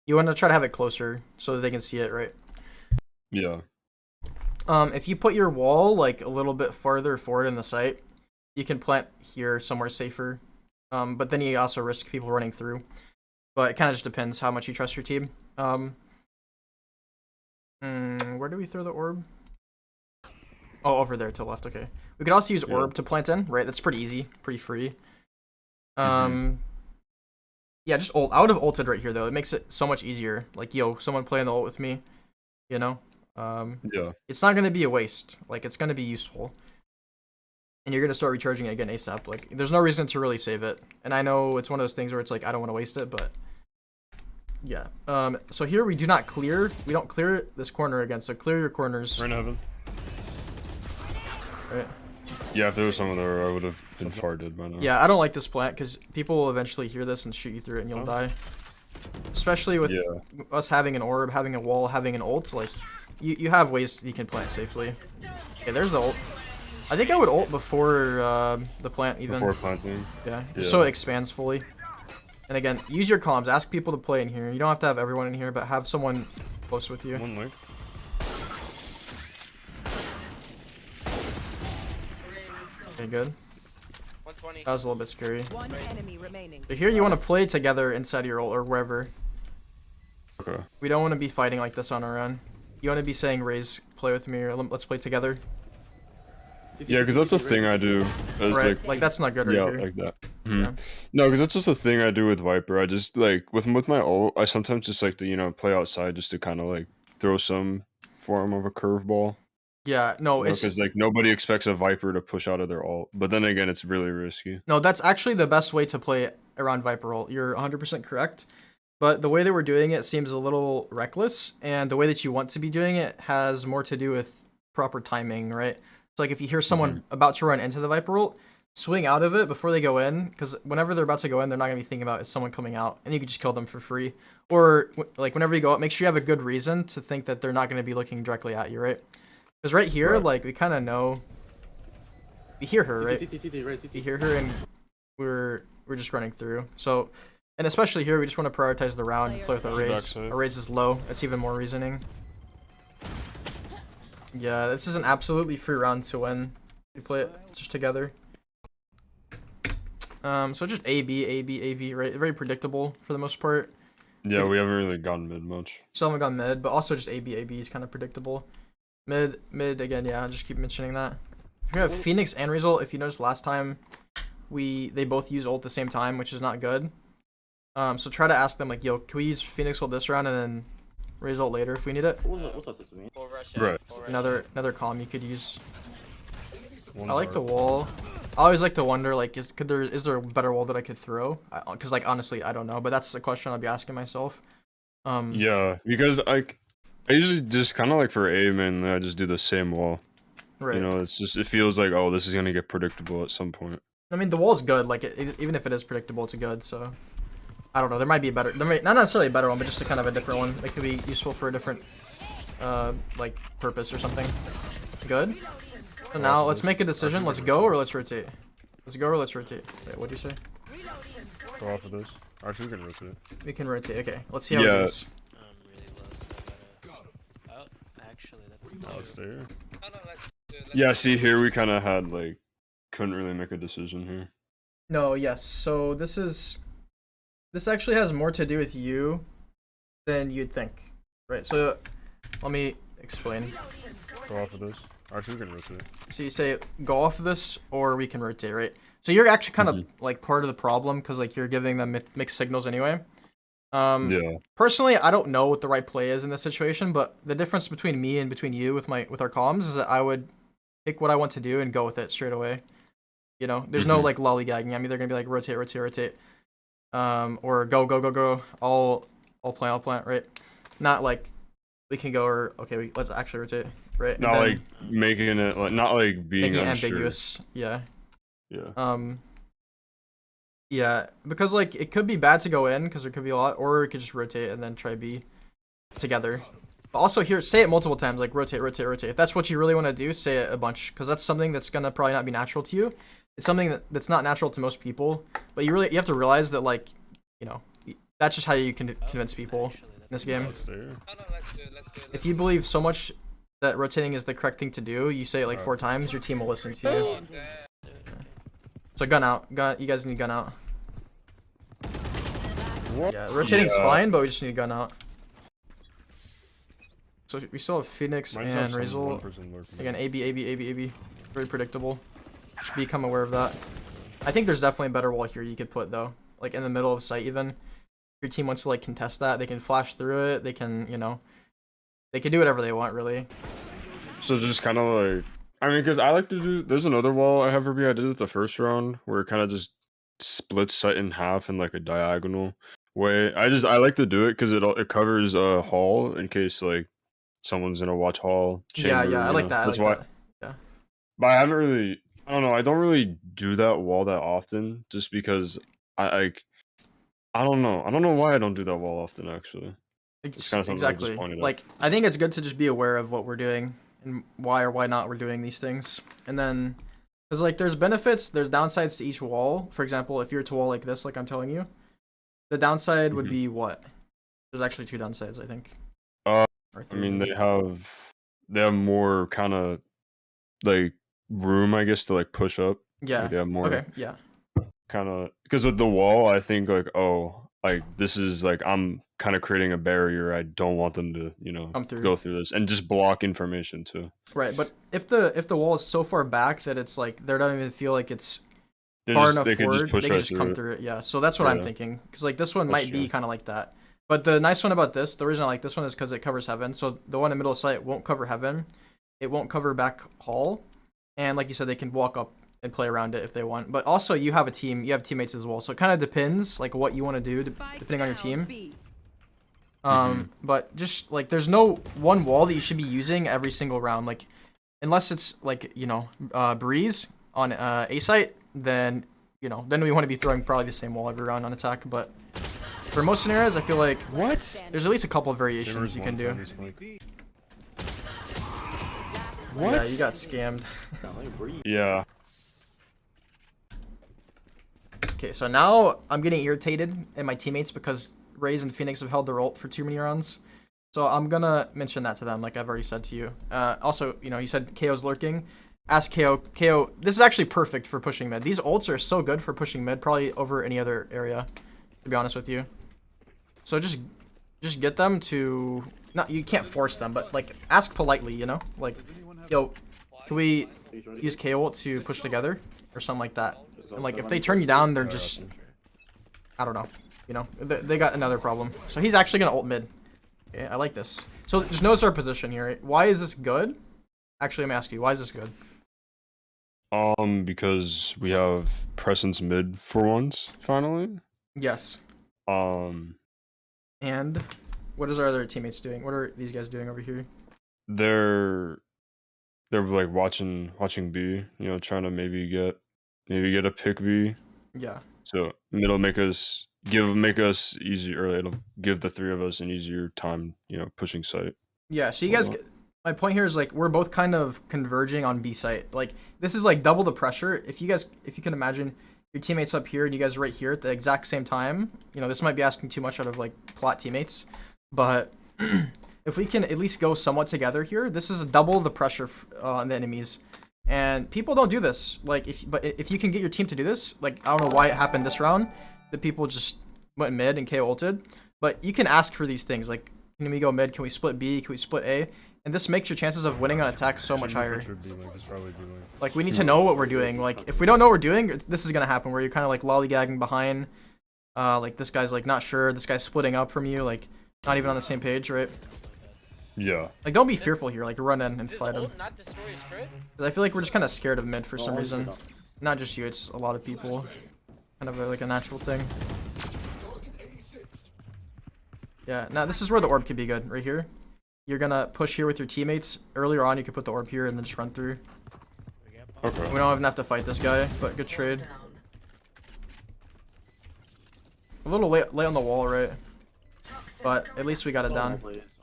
you want to try to have it closer so that they can see it, right? it. Yeah. If you put your wall like a little bit farther forward in the site, you can plant here somewhere safer. But then you also risk people running through. But it kind of just depends how much you trust your team. Where do we throw the orb? Oh, over there to the left. Okay. We could also use orb to plant in, right? That's pretty easy, pretty free. Yeah, just ult. I would have ulted right here though. It makes it so much easier. Like, yo, someone playing the ult with me, you know? Yeah. It's not gonna be a waste. Like, it's gonna be useful. And you're gonna start recharging it again ASAP. Like, there's no reason to really save it. And I know it's one of those things where it's like, I don't want to waste it, but yeah. So here we don't clear this corner again, so clear your corners. Right in heaven. Right. Yeah, if there was someone there, I would have been far dead by now. Yeah, I don't like this plant because people will eventually hear this and shoot you through it and you'll die. Especially with us having an orb, having a wall, having an ult, like, you have ways you can plant safely. Okay, there's the ult. I think I would ult before the plant even. Before planting. Yeah, just so it expands fully. And again, use your comms. Ask people to play in here. You don't have to have everyone in here, but have someone close with you. One link. Okay, good. 120. That was a little bit scary. One enemy remaining. But here you want to play together inside of your ult or wherever. Okay. We don't want to be fighting like this on our own. You want to be saying, Raze, play with me, or let's play together. Yeah, because that's a thing I do. Right, like that's not good right yeah, here. like that. Yeah. No, because that's just a thing I do with Viper. I just like with my ult, I sometimes just like to play outside just to kind of like throw some form of a curveball. Yeah, no, it's because like nobody expects a Viper to push out of their ult, but then again, it's really risky. no, that's actually the best way to play around Viper ult. You're 100% correct, but the way that we're doing it seems a little reckless, and the way that you want to be doing it has more to do with proper timing, right? So like if you hear someone about to run into the Viper ult, swing out of it before they go in, because whenever they're about to go in, they're not gonna be thinking about is someone coming out, and you can just kill them for free. Or like whenever you go out, make sure you have a good reason to think that they're not gonna be looking directly at you, right? Because right here, like we kind of know, we hear her, right? We hear her, and we're just running through. So, and especially here, we just want to prioritize the round and play with a Raze. A Raze is low. That's even more reasoning. Yeah, this is an absolutely free round to win. We play it just together. So just A, B, A, B, A, B, right? Very predictable for the most part. Yeah, we haven't really gone mid much. Still haven't gone mid, but also just A, B, A, B is kind of predictable. Mid again, yeah, I'll just keep mentioning that. We have Phoenix and Result. If you noticed last time, they both use ult at the same time, which is not good. So try to ask them like, yo, can we use Phoenix ult this round and then Result later if we need it? What's that supposed to mean? Right. Another calm you could use. One I like the hard. wall. I always like to wonder like, is there a better wall that I could throw? Because like honestly, I don't know, but that's a question I'll be asking myself. Yeah, because I usually just kind of like for A, man, I just do the same wall. Right. You know, it feels like, oh, this is gonna get predictable at some point. I mean, the wall's good. Like, even if it is predictable, it's good. So, I don't know. There might be a better. Not necessarily a better one, but just a kind of a different one that could be useful for a different, like purpose or something. Good. So now let's make a decision. Let's go or let's rotate. Let's go or let's rotate. Wait, what'd you say? Go off of this. Actually, we can rotate. We can rotate. Okay. Let's see how it goes. I'm really low, so I gotta. Oh, Actually, that's I'll stay here. Yeah, see here we kind of had like couldn't really make a decision here. No, yes. So this actually has more to do with you than you'd think, right? So let me explain. Go off of this. Actually, we can rotate. So you say go off this, or we can rotate, right? So you're actually kind of like part of the problem because like you're giving them mixed signals anyway. Yeah. Personally, I don't know what the right play is in this situation, but the difference between me and between you with our comms is that I would pick what I want to do and go with it straight away. You know, there's no like lollygagging. I'm either gonna be like rotate, or go, all plant, right? Not like we can go or okay, let's actually rotate, right? Not like making it like not like being making it unsure. ambiguous, yeah. Yeah. Yeah, because like it could be bad to go in because there could be a lot, or we could just rotate and then try B together. But also here, say it multiple times, like rotate. If that's what you really want to do, say it a bunch, because that's something that's gonna probably not be natural to you. It's something that's not natural to most people, but you have to realize that like, you know, that's just how you can convince people in this game. I'll stay here. If you believe so much that rotating is the correct thing to do, you say it like 4 times, your team will listen to you. So gun out. You guys need gun out. What? Yeah, rotating's fine, but we just need gun out. So we still have Phoenix Might and have some Razor. one person lurking. Again, AB. Very predictable. Just become aware of that. I think there's definitely a better wall here you could put though. Like in the middle of site even. If your team wants to like contest that, they can flash through it. They can, you know, they can do whatever they want really. So just kind of like, I mean, because I like to do. There's another wall I have for B. I did it the first round where it kind of just splits site in half in like a diagonal way. I like to do it because it covers a hall in case like someone's gonna watch hall. Chamber, Yeah, I like that. That's why. Yeah. But I haven't really. I don't know. I don't really do that wall that often, just because I don't know. I don't know why I don't do that wall often. Actually, it's kind of something I just Exactly. pointed out. Like I think it's good to just be aware of what we're doing and why or why not we're doing these things. And then, because like there's benefits, there's downsides to each wall. For example, if you're to wall like this, like I'm telling you, the downside would be what? There's actually 2 downsides, I think. I Or 3 mean, maybe. they have more kind of like room, I guess, to like push up. Yeah. Like, they have more Okay. Yeah. kind of because with the wall, I think like like this is like I'm kind of creating a barrier. I don't want them to Come through. go through this and just block information too. Right. But if the wall is so far back that it's like they don't even feel like it's They far just enough they could forward, just push they can right just come through it. through it. Yeah. So that's what I'm Yeah. thinking. Because like this one That's might be true. kind of like that. But the nice one about this, the reason I like this one is because it covers heaven. So the one in the middle of site won't cover heaven. It won't cover back hall. And like you said, they can walk up and play around it if they want. But also you have a team, you have teammates as well. So it kind of depends like what you want to do depending on your team. But just like there's no one wall that you should be using every single round. Like unless it's like, you know, breeze on A site, then you know, then we want to be throwing probably the same wall every round on attack. But for most scenarios, I feel like there's at least a couple of variations you can do. What? Yeah, you got scammed. Yeah. Okay, so now I'm getting irritated at my teammates because Raze and Phoenix have held their ult for too many rounds. So I'm gonna mention that to them, like I've already said to you. Also, you know, you said KO's lurking. Ask KO. KO, this is actually perfect for pushing mid. These ults are so good for pushing mid, probably over any other area, to be honest with you. So just get them to, not, you can't force them, but like ask politely, you know? Like, yo, can we use KO ult to push together? Or something like that. And like, if they turn you down, they're just, I don't know. You know, they got another problem. So he's actually gonna ult mid. Okay, I like this. So just notice our position here. Why is this good? Actually, let me ask you, why is this good? Because we have presence mid for once, finally. Yes. Um, And what is our other teammates doing? What are these guys doing over here? they're like watching B, you know, trying to maybe get a pick B. Yeah. So it'll make us easier, or it'll give the 3 of us an easier time, you know, pushing site. Yeah, so you guys, my point here is like we're both kind of converging on B site. Like this is like double the pressure. If you can imagine your teammates up here and you guys right here at the exact same time, you know, this might be asking too much out of like plot teammates, but if if we can at least go somewhat together here, this is double the pressure on the enemies. And people don't do this. Like, if you can get your team to do this, like, I don't know why it happened this round, that people just went mid and KO ulted. But you can ask for these things, like, can we go mid? Can we split B? Can we split A? And this makes your chances of winning on attack so much higher. Like, we need to know what we're doing. Like, if we don't know what we're doing, this is gonna happen where you're kind of like lollygagging behind. Like, this guy's like not sure. This guy's splitting up from you. Like, not even on the same page, right? Yeah. Like, don't be fearful here. Like, run in and fight him. Not destroy his trip? Because I feel like we're just kind of scared of mid for some reason. Not just you, it's a lot of people. Kind of like a natural thing. Yeah, now this is where the orb could be good, right here. You're gonna push here with your teammates. Earlier on, you could put the orb here and then just run through. Okay. We don't even have to fight this guy, but good trade. A little late on the wall, right? But at least we got it down.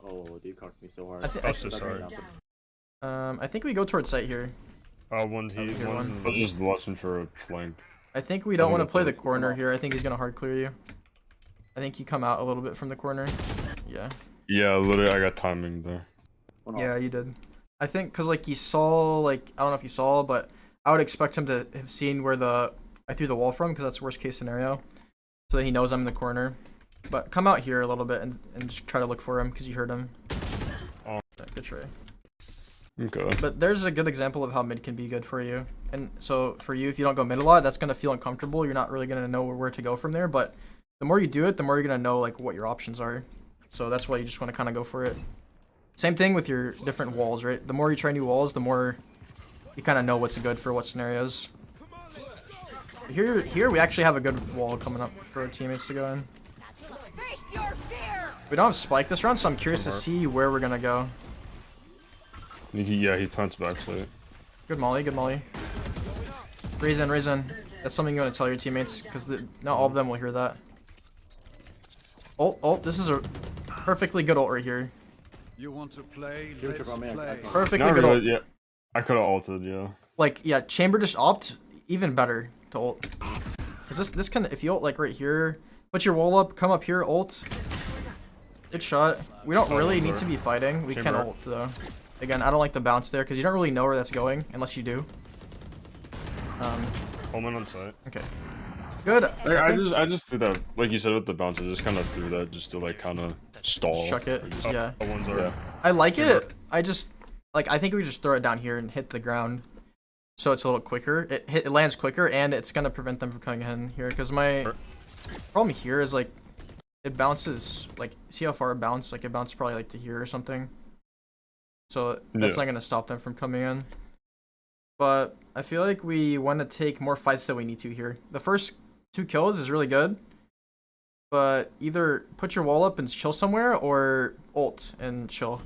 Oh, you cocked me so hard. I so sorry. think we go towards site here. One's just watching for a flank. I think we don't want to play the corner here. I think he's gonna hard clear you. I think you come out a little bit from the corner. Yeah. Yeah, literally, I got timing there. Yeah, you did. I think because like he saw, like, I don't know if you saw, but I would expect him to have seen where I threw the wall from, because that's worst case scenario. So that he knows I'm in the corner. But come out here a little bit and just try to look for him because you heard him. Oh. Good try. Okay. But there's a good example of how mid can be good for you. And so for you, if you don't go mid a lot, that's going to feel uncomfortable. You're not really going to know where to go from there. But the more you do it, the more you're going to know like what your options are. So that's why you just want to kind of go for it. Same thing with your different walls, right? The more you try new walls, the more you kind of know what's good for what scenarios. Here we actually have a good wall coming up for our teammates to go in. Face your fear. We don't have spike this round, so I'm curious to see where we're gonna go. Yeah, he plants back side. Good molly, good molly. Raise in, raise in. That's something you want to tell your teammates, because not all of them will hear that. Ult, this is a perfectly good ult right here. You want to play? Give it Let's to my man. play. Perfectly Not good really, ult. yeah. I could have ulted, yeah. Like, yeah, chamber just opt, even better to ult. Because this can, if you ult like right here, put your wall up, come up here, ult. Good shot. We don't really need to be fighting. We can ult though. Again, I don't like the bounce there because you don't really know where that's going unless you do. Holman on site. Okay. Good. Like, I just threw that, like you said with the bounce, I just kind of threw that just to like kind of stall. Chuck it. Yeah. One's already. I like it. I just like. I think we just throw it down here and hit the ground, so it's a little quicker. It lands quicker, and it's gonna prevent them from coming in here. Because my problem here is like, it bounces. Like, see how far it bounced? Like it bounced probably like to here or something. So that's not gonna stop them from coming in. But I feel like we want to take more fights than we need to here. The first 2 kills is really good. But either put your wall up and chill somewhere, or ult and chill.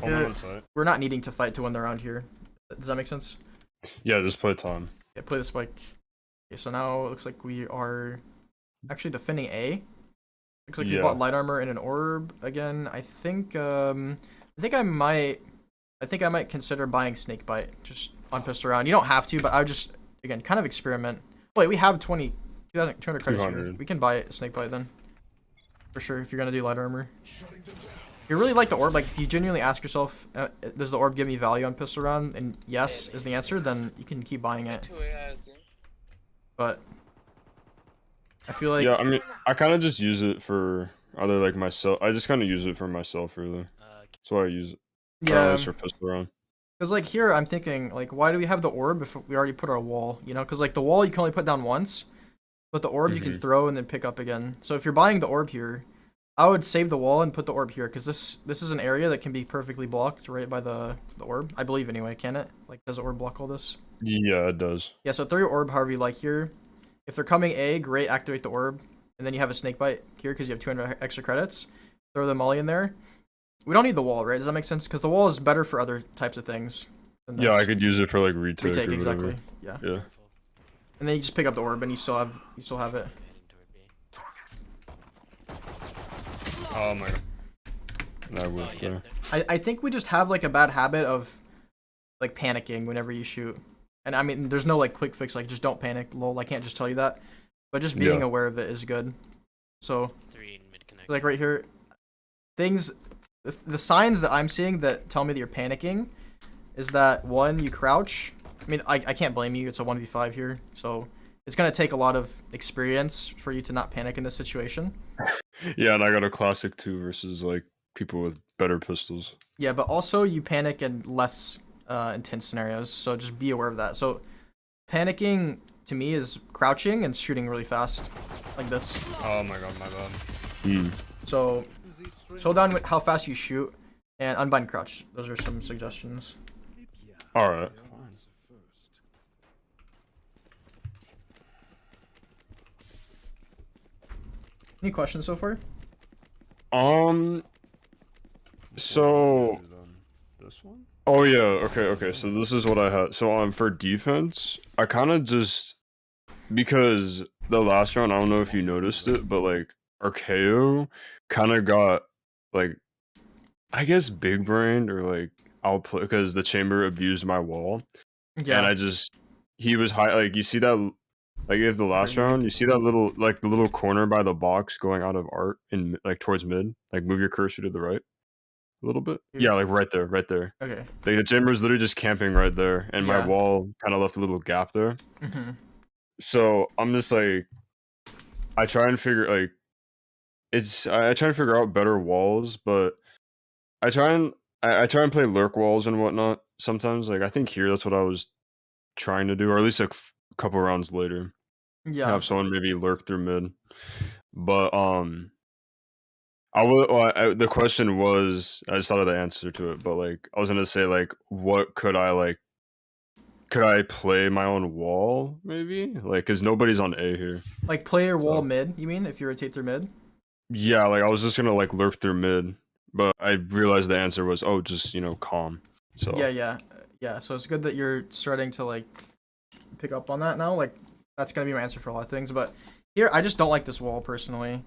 We're not needing to fight to win the round here. Does that make sense? Yeah, just play time. Yeah, play the spike. Okay, so now it looks like we are actually defending A. Looks like we bought light armor and an orb again. I think I might consider buying snakebite just on pistol round. You don't have to, but I would just again kind of experiment. Wait, we have 200 credits here. We can buy a snakebite then. For sure, if you're gonna do light armor. You really like the orb, like if you genuinely ask yourself, does the orb give me value on pistol round? And yes is the answer, then you can keep buying it. But I feel like, yeah, I mean, I kind of just use it for other like myself. I just kind of use it for myself, really. That's why I use it. yeah, For pistol round. because like here I'm thinking like, why do we have the orb if we already put our wall? You know, because like the wall you can only put down once, but the orb you can throw and then pick up again. So if you're buying the orb here, I would save the wall and put the orb here, because this is an area that can be perfectly blocked right by the orb. I believe anyway, can it? Like, does the orb block all this? Yeah, it does. Yeah, so throw your orb however you like here. If they're coming A, great, activate the orb. And then you have a snakebite here because you have 200 extra credits. Throw the molly in there. We don't need the wall, right? Does that make sense? Because the wall is better for other types of things than this. Yeah, I could use it for like retake or exactly. whatever. Yeah. Yeah. And then you just pick up the orb and you still have it. Oh my god. That was there. I think we just have like a bad habit of like panicking whenever you shoot. And I mean, there's no like quick fix, like just don't panic, lol. I can't just tell you that. But just being aware of it is good. So like right here, things the signs that I'm seeing that tell me that you're panicking is that one, you crouch. I mean, I can't blame you. It's a 1v5 here, so it's gonna take a lot of experience for you to not panic in this situation. Yeah, and I got a classic too versus like people with better pistols. Yeah, but also you panic in less intense scenarios, so just be aware of that. So panicking to me is crouching and shooting really fast, like this. Oh my god, my bad. So slow down with how fast you shoot and unbind crouch. Those are some suggestions. All right. Any questions so far? So. This one? Oh yeah. Okay. So this is what I had. So for defense, I kind of just because the last round, I don't know if you noticed it, but like Archeo kind of got like, I guess big brained or like outplay because the chamber abused my wall. Yeah. And he was high. Like you see that, like if the last round, you see that little like the little corner by the box going out of art in like towards mid. Like move your cursor to the right a little bit. Yeah, like right there. Okay. Like the chamber is literally just camping right there, and my Yeah. wall kind of left a little gap there. Mm-hmm. So I'm just like, I try and figure like, I try and figure out better walls, but I try and play lurk walls and whatnot. Sometimes like I think here that's what I was trying to do, or at least a couple rounds later. Yeah. Have someone maybe lurk through mid, but I would. The question was, I just thought of the answer to it, but like I was gonna say like, what could I like? Could I play my own wall maybe? Like, cause nobody's on A here. Like player wall So- mid, you mean? If you rotate through mid? Yeah, like I was just gonna like lurk through mid, but I realized the answer was just calm. So Yeah. So it's good that you're starting to like pick up on that now. Like that's gonna be my answer for a lot of things. But here, I just don't like this wall personally,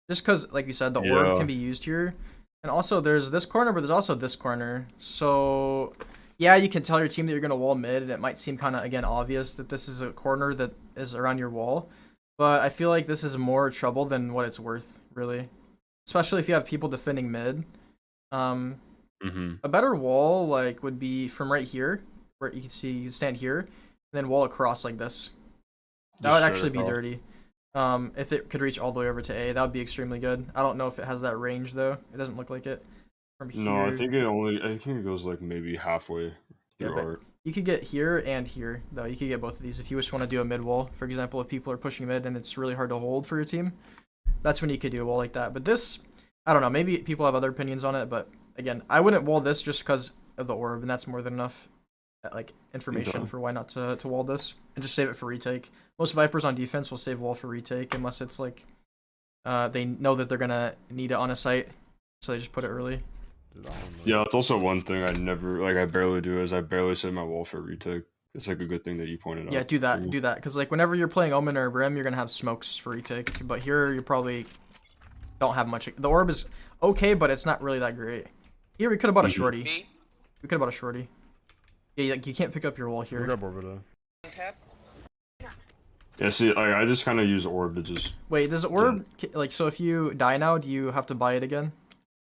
just because, like you said, the orb Yeah. can be used here, and also there's this corner, but there's also this corner. So yeah, you can tell your team that you're gonna wall mid, and it might seem kind of again obvious that this is a corner that is around your wall, but I feel like this is more trouble than what it's worth, really, especially if you have people defending mid. A better wall like would be from right here, where you can see you can stand here, and then wall across like this. That would actually be dirty. If it could reach all the way over to A, that would be extremely good. I don't know if it has that range though. It doesn't look like it from here. No, I think it goes like maybe halfway through but art. you could get here and here though. You could get both of these if you just want to do a mid wall. For example, if people are pushing mid and it's really hard to hold for your team, that's when you could do a wall like that. But this, I don't know. Maybe people have other opinions on it, but again, I wouldn't wall this just because of the orb, and that's more than enough like information for why not to wall this and just save it for retake. Most Vipers on defense will save wall for retake unless it's like they know that they're gonna need it on a site, so they just put it early. Yeah, that's also one thing I barely do is I barely save my wall for retake. It's like a good thing that you pointed out. Yeah, do that, because like whenever you're playing Omen or Brim, you're gonna have smokes for retake, but here you probably don't have much. The orb is okay, but it's not really that great. Here we could have bought a shorty. B. We could have bought a shorty. Yeah, like you can't pick up your wall We here. got Borbida. Tap. Yeah, see, I just kind of use orb to just. Wait, does orb like so? If you die now, do you have to buy it again?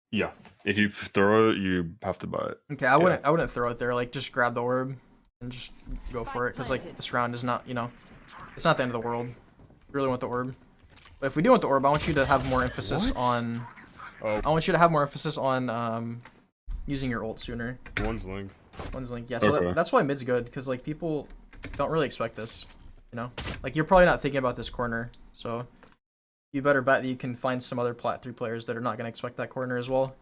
Yeah, if you throw it, you have to buy it. Okay, I wouldn't throw it there. Like just grab the orb and just go for it, because like this round is not, it's not the end of the world. You really want the orb. But if we do want the orb, I want you to have more emphasis on. Oh. I want you to have more emphasis on using your ult sooner. One's Link. One's like, yeah, so Okay. that's why mid's good, because like people don't really expect this, like you're probably not thinking about this corner, so you better bet that you can find some other plat 3 players that are not going to expect that corner as well.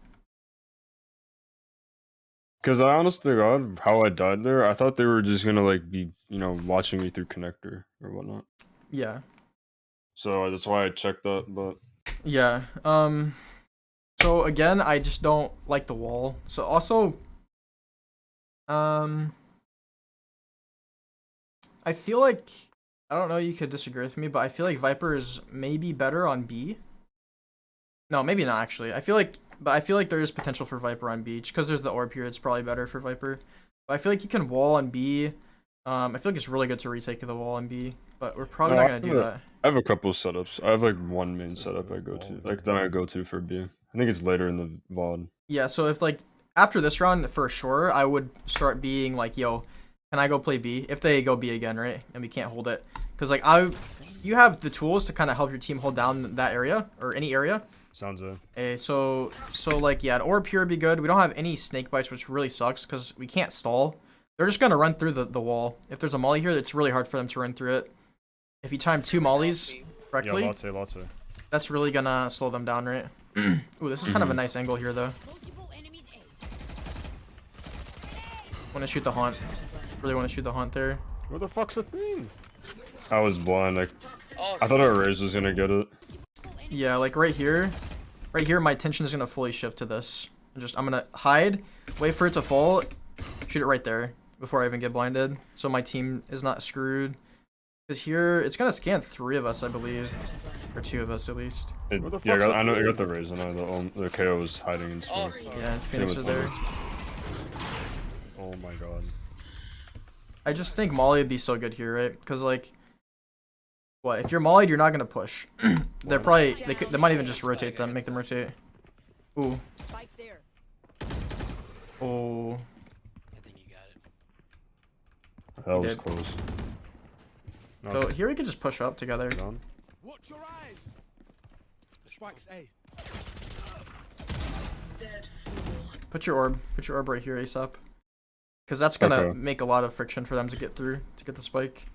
Because I honestly, God, how I died there, I thought they were just gonna like be, watching me through connector or whatnot. Yeah. So that's why I checked that, but Yeah. So again, I just don't like the wall. So also, I feel like, I don't know, you could disagree with me, but I feel like Viper is maybe better on B. No, maybe not actually. I feel like there is potential for Viper on B, because there's the orb here. It's probably better for Viper. But I feel like you can wall on B. I feel like it's really good to retake the wall on B. but we're probably No, not gonna do that. I have a couple of setups. I have like one main setup I go to, like that I go to for B. I think it's later in the VOD. Yeah, so if like after this round for sure, I would start being like, yo, can I go play B? If they go B again, right? And we can't hold it. Because like you have the tools to kind of help your team hold down that area or any area. Sounds good. So like yeah, an orb here would be good. We don't have any snake bites, which really sucks because we can't stall. They're just gonna run through the wall. If there's a molly here, it's really hard for them to run through it. If you time 2 mollies correctly, Yeah, lots of. that's really gonna slow them down, right? Ooh, this is kind of a nice angle here though. Multiple enemies A. Want to shoot the haunt? Really want to shoot the haunt there. Where the fuck's the thing? I was blind. Oh, I thought our Raze was gonna get it. Yeah, like right here, my attention is gonna fully shift to this. And I'm gonna hide, wait for it to fall, shoot it right there before I even get blinded, so my team is not screwed. Because here, it's gonna scan 3 of us, I believe, or 2 of us at least. It, Where the yeah, fuck's I know. the I got the Raze. I know the KO was hiding in Oh, space. sorry. Yeah, and Phoenix with is there. Oh my god. I just think Molly would be so good here, right? Because like, what if you're mollied, you're not gonna push. They're probably they might even just rotate them, make them rotate. Ooh, Spike's there. oh. I think you got it. That was did. close. No, So here we could just push up together. down. Watch your eyes. Spikes A. Put your orb right here, ASAP. Because that's gonna Okay. make a lot of friction for them to get through, to get the spike.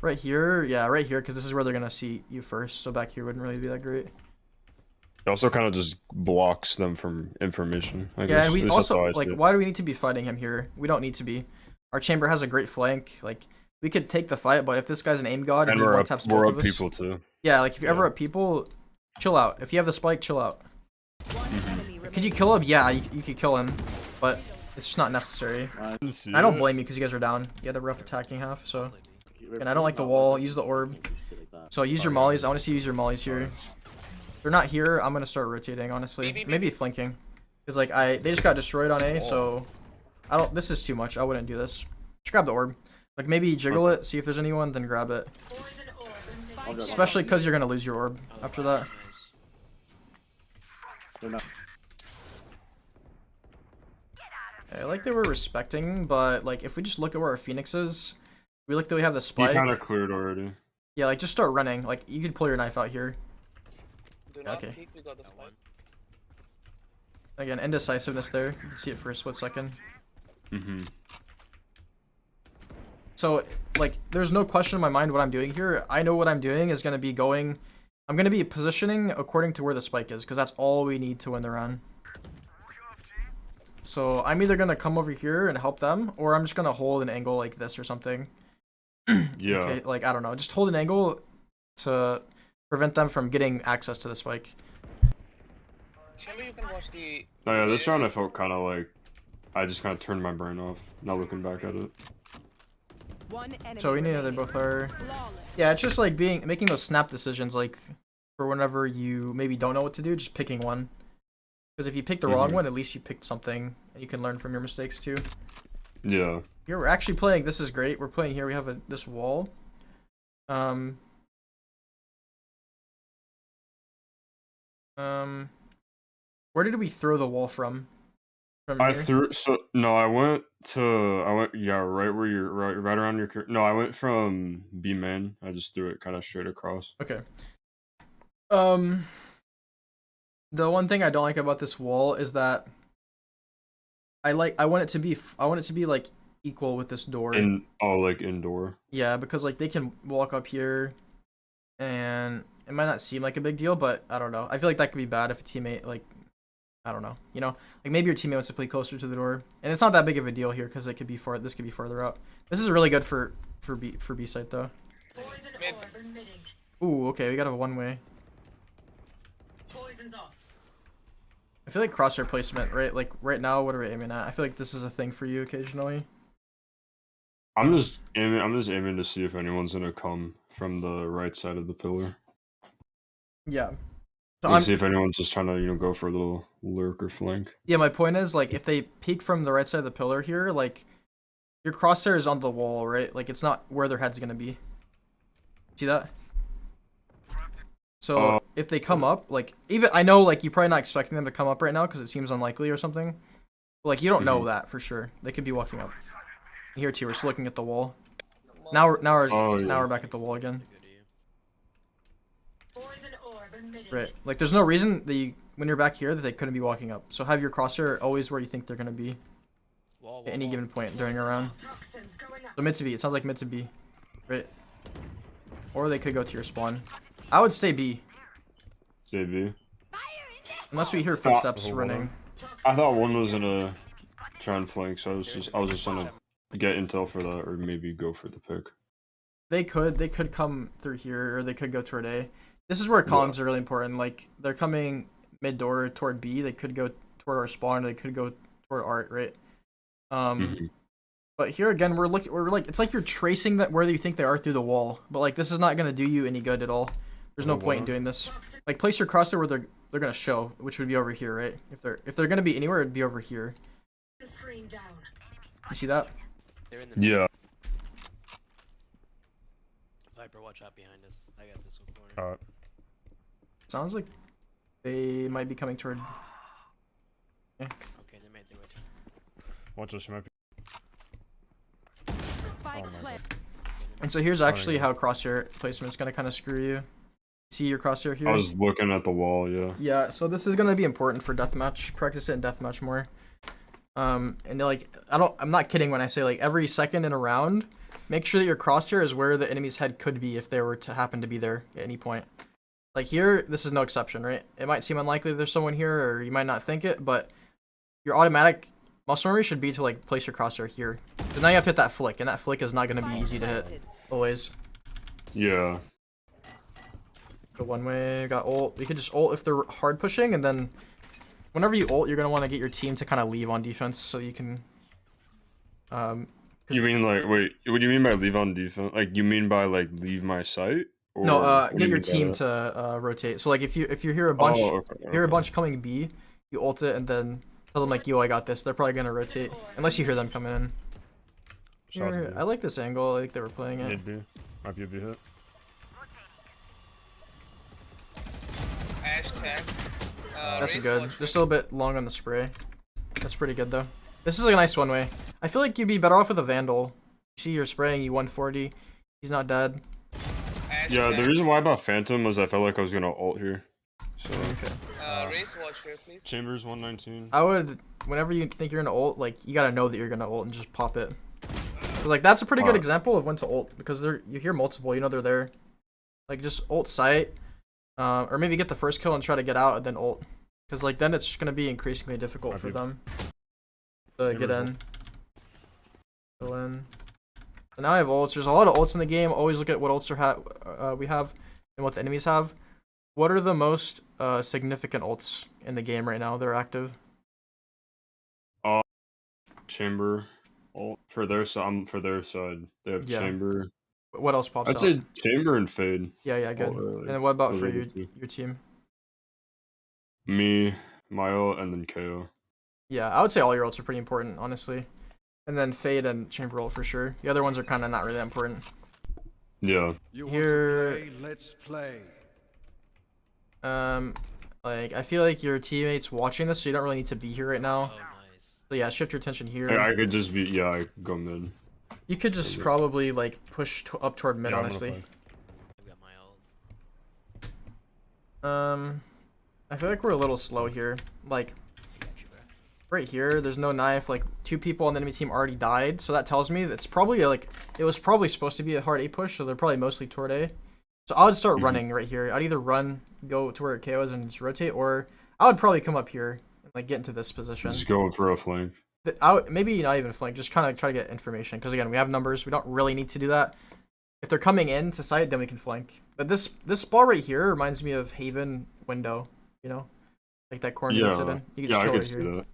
Right here, yeah, right here, because this is where they're gonna see you first. So back here wouldn't really be that great. It also kind of just blocks them from information. I Yeah, guess. and we At least that's how also I see like, it. why do we need to be fighting him here? We don't need to be. Our chamber has a great flank. Like we could take the fight, but if this guy's an aim god And he we're one up, taps we're both up of us, people too. yeah, like if you're Yeah. ever up people, chill out. If you have the spike, chill out. One enemy Could you remaining. kill him? Yeah, you could kill him, but it's just not necessary. I don't blame you because you guys are down. You had a rough attacking half, so. And I don't like the wall. Use the orb. So use your mollies. I want to see you use your mollies here. If they're not here, I'm gonna start rotating. Honestly, maybe flanking, because like they just got destroyed on A. So I don't. This is too much. I wouldn't do this. Just grab the orb. Like maybe jiggle it. See if there's anyone. Then grab it. Especially because you're gonna lose your orb after that. They're not. I like they were respecting, but like if we just look at where our Phoenix is, we look that we have the He spike. kind of cleared already. Yeah, like just start running. Like you could pull your knife out here. Do not Okay. peek, we got the spike. Again, indecisiveness there. You can see it for a split second. Mm-hmm. So, like, there's no question in my mind what I'm doing here. I know what I'm doing is going to be going... I'm going to be positioning according to where the spike is, because that's all we need to win the round. So, I'm either going to come over here and help them, or I'm just going to hold an angle like this or something. Yeah. Okay, like, I don't know. Just hold an angle to prevent them from getting access to the spike. Chamber, you can watch the. Oh yeah, this round I felt kind of like I just kind of turned my brain off, not looking back at it. One enemy So we know they remaining. both are... Flawless. Yeah, it's just like making those snap decisions, like for whenever you maybe don't know what to do, just picking one. Because if you pick the wrong one, at least you picked something, and you can learn from your mistakes too. Yeah. Here we're actually playing. This is great. We're playing here. We have this wall. Where did we throw the wall from? From I here? threw I went yeah, right where you're right around your no, I went from B main. I just threw it kind of straight across. Okay. The one thing I don't like about this wall is that I want it to be like equal with this door. Like indoor. Yeah, because like they can walk up here, and it might not seem like a big deal, but I don't know. I feel like that could be bad if a teammate like, I don't know, you know, like maybe your teammate wants to play closer to the door, and it's not that big of a deal here because it could be this could be farther out. This is really good for B site though. Mid. Ooh, okay, we got a one-way. Poison's off. I feel like crosshair placement, right? Like right now, what are we aiming at? I feel like this is a thing for you occasionally. I'm just aiming to see if anyone's gonna come from the right side of the pillar. Yeah. So To see if anyone's just trying to, go for a little lurk or flank. yeah, my point is like if they peek from the right side of the pillar here, like your crosshair is on the wall, right? Like it's not where their head's gonna be. See that? So if they come up, like even I know like you're probably not expecting them to come up right now because it seems unlikely or something. But, like you don't know that for sure. They could be walking up. Here too, we're just looking at the wall. Now we're back at the wall again. Right. Like there's no reason that you, when you're back here that they couldn't be walking up. So have your crosshair always where you think they're gonna be at any given point during a round. So mid to B. It sounds like mid to B. Right. Or they could go to your spawn. I would stay B. Stay B. Unless we hear footsteps running. I thought one was gonna try and flank, so I was just gonna get intel for that, or maybe go for the pick. They could come through here, or they could go toward A. This is where comms are really important. Like they're coming mid door toward B. They could go toward our spawn. Or they could go toward art, right? But here again, we're like it's like you're tracing that where you think they are through the wall. But like this is not gonna do you any good at all. There's no point in doing this. Like place your crosshair where they're gonna show, which would be over here, right? If they're gonna be anywhere, it'd be over here. You see that? They're in the Yeah. Viper, watch out behind us. I got this one corner. Alright. Sounds like they might be coming toward. Okay, they made their way. Watch this, you might be. Spike my plant. And so here's actually how crosshair placement's gonna kind of screw you. See your crosshair here? I was looking at the wall, yeah. Yeah, so this is gonna be important for deathmatch. Practice it in deathmatch more. And like I'm not kidding when I say like every second in a round, make sure that your crosshair is where the enemy's head could be if they were to happen to be there at any point. Like here, this is no exception, right? It might seem unlikely there's someone here, or you might not think it, but your automatic muscle memory should be to like place your crosshair here. Because now you have to hit that flick, and that flick is not gonna be easy to hit always. Yeah. Go one way, got ult. You could just ult if they're hard pushing, and then whenever you ult, you're gonna want to get your team to kind of leave on defense so you can. You mean like wait? What do you mean by leave on defense? Like you mean by like leave my site? Or No, what do get you your mean by team that? to rotate. So like if you hear a bunch, hear a bunch coming B, you ult it and then tell them like, yo, I got this. They're probably gonna rotate unless you hear them coming in. Shots Here, B. I like this angle. I think they were playing it. Mid B. Might be a B hit. That's good. Just a little bit long on the spray. That's pretty good though. This is like a nice one way. I feel like you'd be better off with a Vandal. You see you're spraying, you 140. He's not dead. Yeah, the reason why I bought Phantom was I felt like I was gonna ult here. So Race watch here, please. Chambers 119. I would, whenever you think you're gonna ult, like you gotta know that you're gonna ult and just pop it. Cause like that's a pretty good example of when to ult because you hear multiple, you know they're there. Like just ult sight, or maybe get the first kill and try to get out and then ult. Cause like then it's just gonna be increasingly difficult for them to get in. Go in. So now I have ults. There's a lot of ults in the game. Always look at what ults we have and what the enemies have. What are the most significant ults in the game right now that are active? Chamber ult for their side. They have Yeah. Chamber. What else pops I'd out? say Chamber and Fade. Yeah, good. ult early. And then what about Those for are your the two. team? Me, my ult, and then KO. Yeah, I would say all your ults are pretty important, honestly. And then Fade and Chamber ult for sure. The other ones are kind of not really that important. Yeah. You Here- want to play? Let's play. Like I feel like your teammates watching this, so you don't really need to be here right now. Oh, nice. So yeah, shift your attention here. I could just be I could go mid. You could just probably like push up toward mid, Yeah, I'm gonna honestly. play. I've got my ult. I feel like we're a little slow here. Like Got you, bro. right here, there's no knife. Like 2 people on the enemy team already died, so that tells me that it's probably like it was probably supposed to be a hard A push, so they're probably mostly toward A. So I would start running right here. I'd either run, go to where KO is and just rotate, or I would probably come up here and like get into this position. Just go for a flank. I would, maybe not even flank, just kind of try to get information because again we have numbers. We don't really need to do that. If they're coming in to site, then we can flank. But this ball right here reminds me of Haven window. You know, like that corner you sit in. You can just I chill could right see here. that.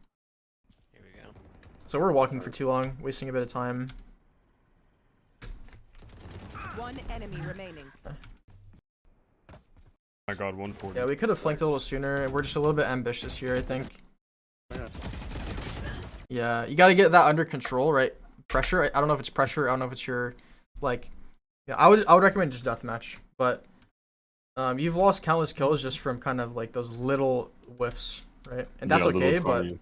Here we go. So we're walking for too long, wasting a bit of time. One enemy remaining. I got 140. Yeah, we could have flanked a little sooner. We're just a little bit ambitious here, I think. Yeah, you got to get that under control, right? Pressure. I don't know if it's pressure. I don't know if it's your, like, you Yeah, I would recommend just deathmatch, but you've lost countless kills just from kind of like those little whiffs, right? And that's Yeah, the okay, little but tiny-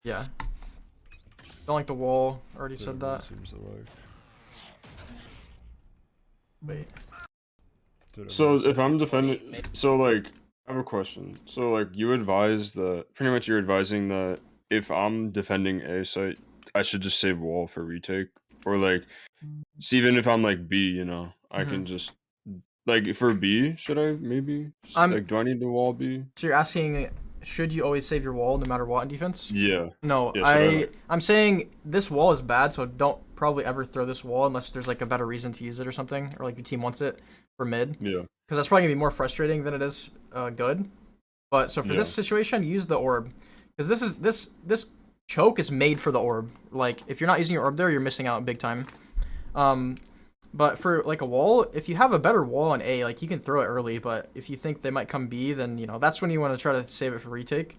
yeah. Don't like the wall. Already Yeah, said that that. seems the way. Wait. Dude, So everyone's if I'm like- defending, so like I have a question. So like you advise pretty much you're advising that if I'm defending A site, I should just save wall for retake, or like, see, even if I'm like B, you know, I can just like for B, should I maybe I'm- like do I need the wall B? So you're asking, should you always save your wall no matter what in defense? Yeah. No, Yeah, should I'm saying this wall is bad, so don't probably ever throw this wall unless there's like a better reason to use it or something, or like your team wants it for mid. Yeah. Because that's probably gonna be more frustrating than it is good. But so for this situation, use the orb, because this choke is made for the orb. Like if you're not using your orb there, you're missing out big time. But for like a wall, if you have a better wall on A, like you can throw it early. But if you think they might come B, then you know that's when you want to try to save it for retake.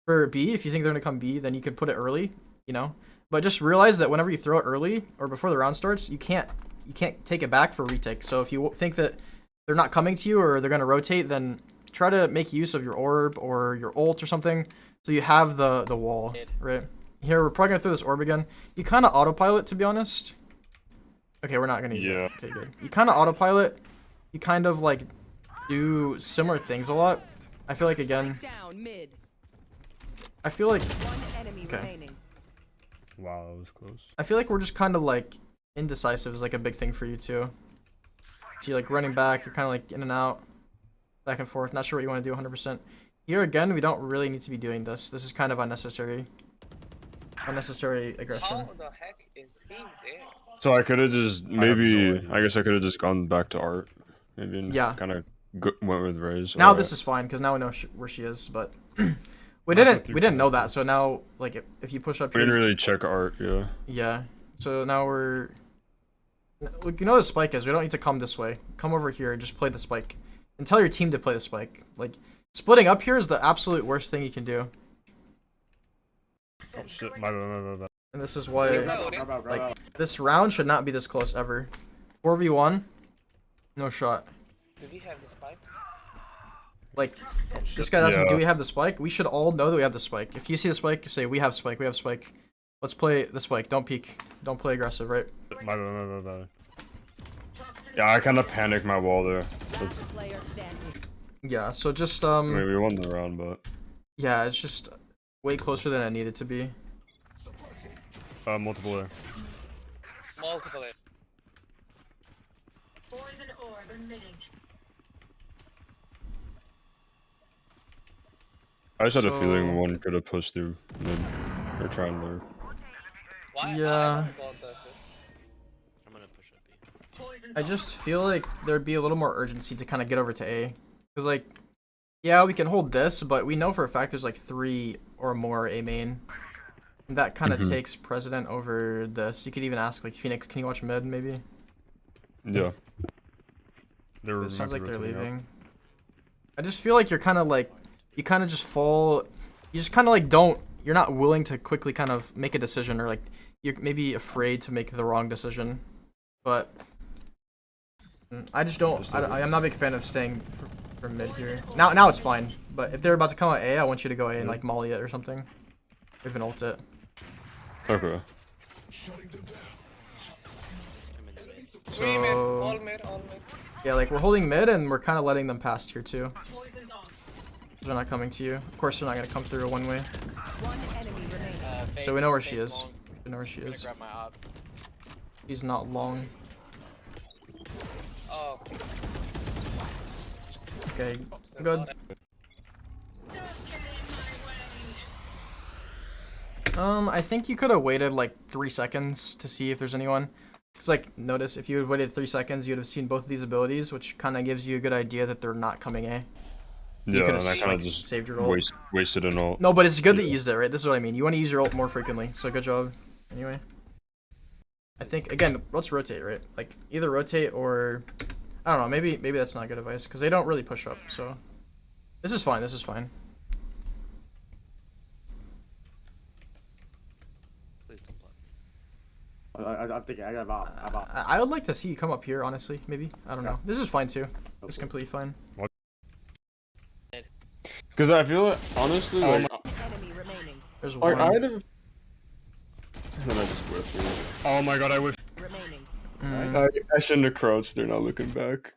For B, if you think they're gonna come B, then you could put it early. You know, but just realize that whenever you throw it early or before the round starts, you can't take it back for retake. So if you think that they're not coming to you or they're gonna rotate, then try to make use of your orb or your ult or something, so you have the wall, right? Here, we're probably gonna throw this orb again. You kind of autopilot, to be honest. Okay, we're not gonna use it. Okay, good. You kind of autopilot. You kind of like do similar things a lot. I feel like again. Down mid. I feel like One enemy Okay. remaining. Wow, that was close. I feel like we're just kind of like indecisive is like a big thing for you too. So you're like running back. You're kind of like in and out, back and forth. Not sure what you want to do 100%. Here again, we don't really need to be doing this. This is kind of unnecessary. Unnecessary aggression. How the heck is he there? So I could have just I have no maybe idea. I guess I could have just gone back to art, maybe and Yeah. kind of went with Raze. Now this is fine because now we know where she is, but we didn't know that. So now like if you push up We here, didn't really check art, yeah. yeah. So now we're you know what the spike is. We don't need to come this way. Come over here and just play the spike, and tell your team to play the spike. Like splitting up here is the absolute worst thing you can do, Oh shit, my bad. and this is why Grab out. like this round should not be this close ever. 4v1, no shot. Do we have the spike? Like this guy's asking, Yeah. do we have the spike? We should all know that we have the spike. If you see the spike, say we have spike. We have spike. Let's play the spike. Don't peek. Don't play aggressive, right? My bad. Yeah, I kind of panicked my wall there. That's, Last player standing. Yeah. So just I mean, we won the round, but yeah, it's just way closer than it needed to be. Multiple there. Multiple. It. Poison orb emitting. I just had a So- feeling one could have pushed through mid or trying to. Why? Yeah. I don't got this. I'm gonna push up B. Poison's I just feel like there'd be a little more urgency to kind of get over to A, because like, yeah, we can hold this, but we know for a fact there's like 3 or more A main. And that kind of takes precedent over this. You could even ask like Phoenix, can you watch mid maybe? Yeah. They're It sounds might like be they're rotating up. leaving. I just feel like you're kind of like, you kind of just fall, you just kind of like you're not willing to quickly kind of make a decision, or like you're maybe afraid to make the wrong decision. But I just don't, I'm not a big fan of staying for mid here. Now it's fine, but if they're about to come out A, I want you to go A and like molly it or something. Even ult it. Okay. I'm in the mid. Three mid. So All mid. All mid. yeah, like we're holding mid and we're kind of letting them past here too. poison's off. They're not coming to you. Of course, they're not gonna come through a one way. One enemy remaining. So we know where she is. We know where she is. Grab my op. She's not long. Oh. Okay, still good. got it. Don't get in my way. I think you could have waited like 3 seconds to see if there's anyone. Cause like, notice if you had waited 3 seconds, you'd have seen both of these abilities, which kind of gives you a good idea that they're not coming A. You Yeah, could and I have kind of like, just saved your ult. wasted an ult. No, but it's good that you Yeah. used it, right? This is what I mean. You want to use your ult more frequently, so good job. Anyway. I think, again, let's rotate, right? Like, either rotate or... I don't know, maybe that's not good advice, because they don't really push up, so... This is fine, this is fine. Please don't block. I'm thinking. I got about. I would like to see you come up here, honestly. Maybe I don't know. This is fine too. It's completely fine. Because I feel like, honestly, like, Enemy remaining. There's like one. I'd have. And then I just whiffed it. Oh my god, I wish. Remaining. Mm. I shouldn't have crouched. They're not looking back.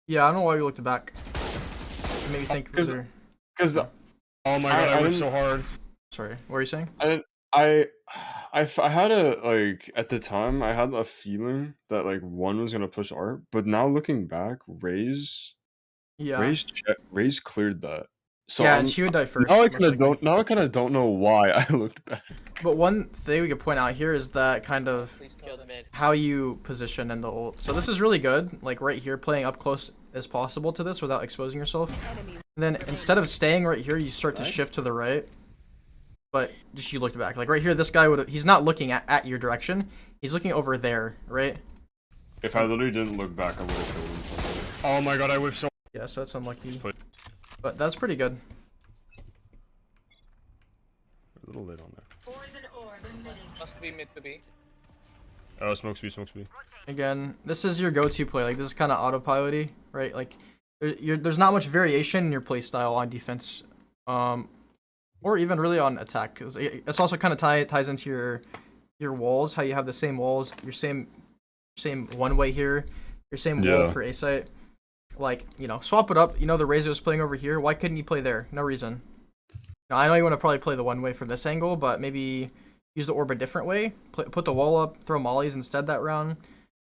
Yeah, I don't know why you looked back. Maybe think. Because Because Oh my god, I wish so hard. sorry, what were you saying? I had a, like, at the time I had a feeling that like one was gonna push art, but now looking back, Raze Yeah. Raze cleared that. So Yeah, and she would die first. now I most kind of likely. don't now I kind of don't know why I looked back. But one thing we could point out here is that kind of Please kill the mid. how you position in the ult. So this is really good, like right here, playing up close as possible to this without exposing yourself. Enemy. And then instead of staying right here, you start to shift to the right. But just you looked back. Like right here, this guy he's not looking at your direction. He's looking over there, right? If I literally didn't look back, I would have killed him. Oh my god, I wish so. Yeah, so that's unlucky. Put But that's pretty good. a little late on there. Poison orb emitting. Must be mid to be. Oh, smoke speed, smoke speed. Again, this is your go-to play. Like this is kind of autopilot-y, right? Like there's not much variation in your play style on defense, or even really on attack. Cause it's also kind of ties into your walls. How you have the same walls, your same one way here, your same wall Yeah. for A site. Like, you know, swap it up. You know, the Razor was playing over here. Why couldn't you play there? No reason. Now, I know you want to probably play the one way from this angle, but maybe use the orb a different way. Put the wall up, throw mollies instead that round.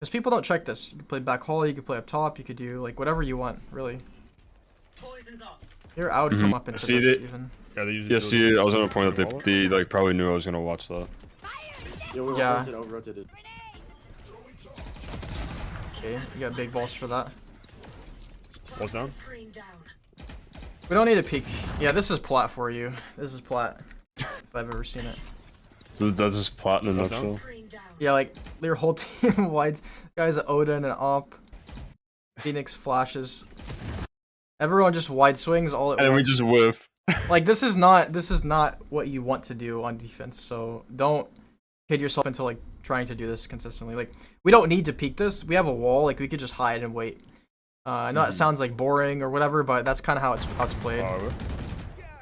Because people don't check this. You can play back hall, you can play up top, you could do like whatever you want, really. Poison's off. Here, I would come up into See this that- even. Yeah, they usually Yeah, do see, this. I was gonna point out they like probably knew I was gonna watch that. Yeah, we Yeah. over rotated. Okay, you got big balls for that. What's down? Screen down. We don't need a peek. Yeah, this is plat for you. This is plat. If I've ever seen it. So that's just plot in a What's nutshell. Screen down. Yeah, like your whole team wide guys at Odin and Op. Phoenix flashes. Everyone just wide swings all at And then we once. just whiff. Like this is not what you want to do on defense. So don't kid yourself into like trying to do this consistently. Like we don't need to peek this. We have a wall. Like we could just hide and wait. I know that sounds like boring or whatever, but that's kind of how it's played.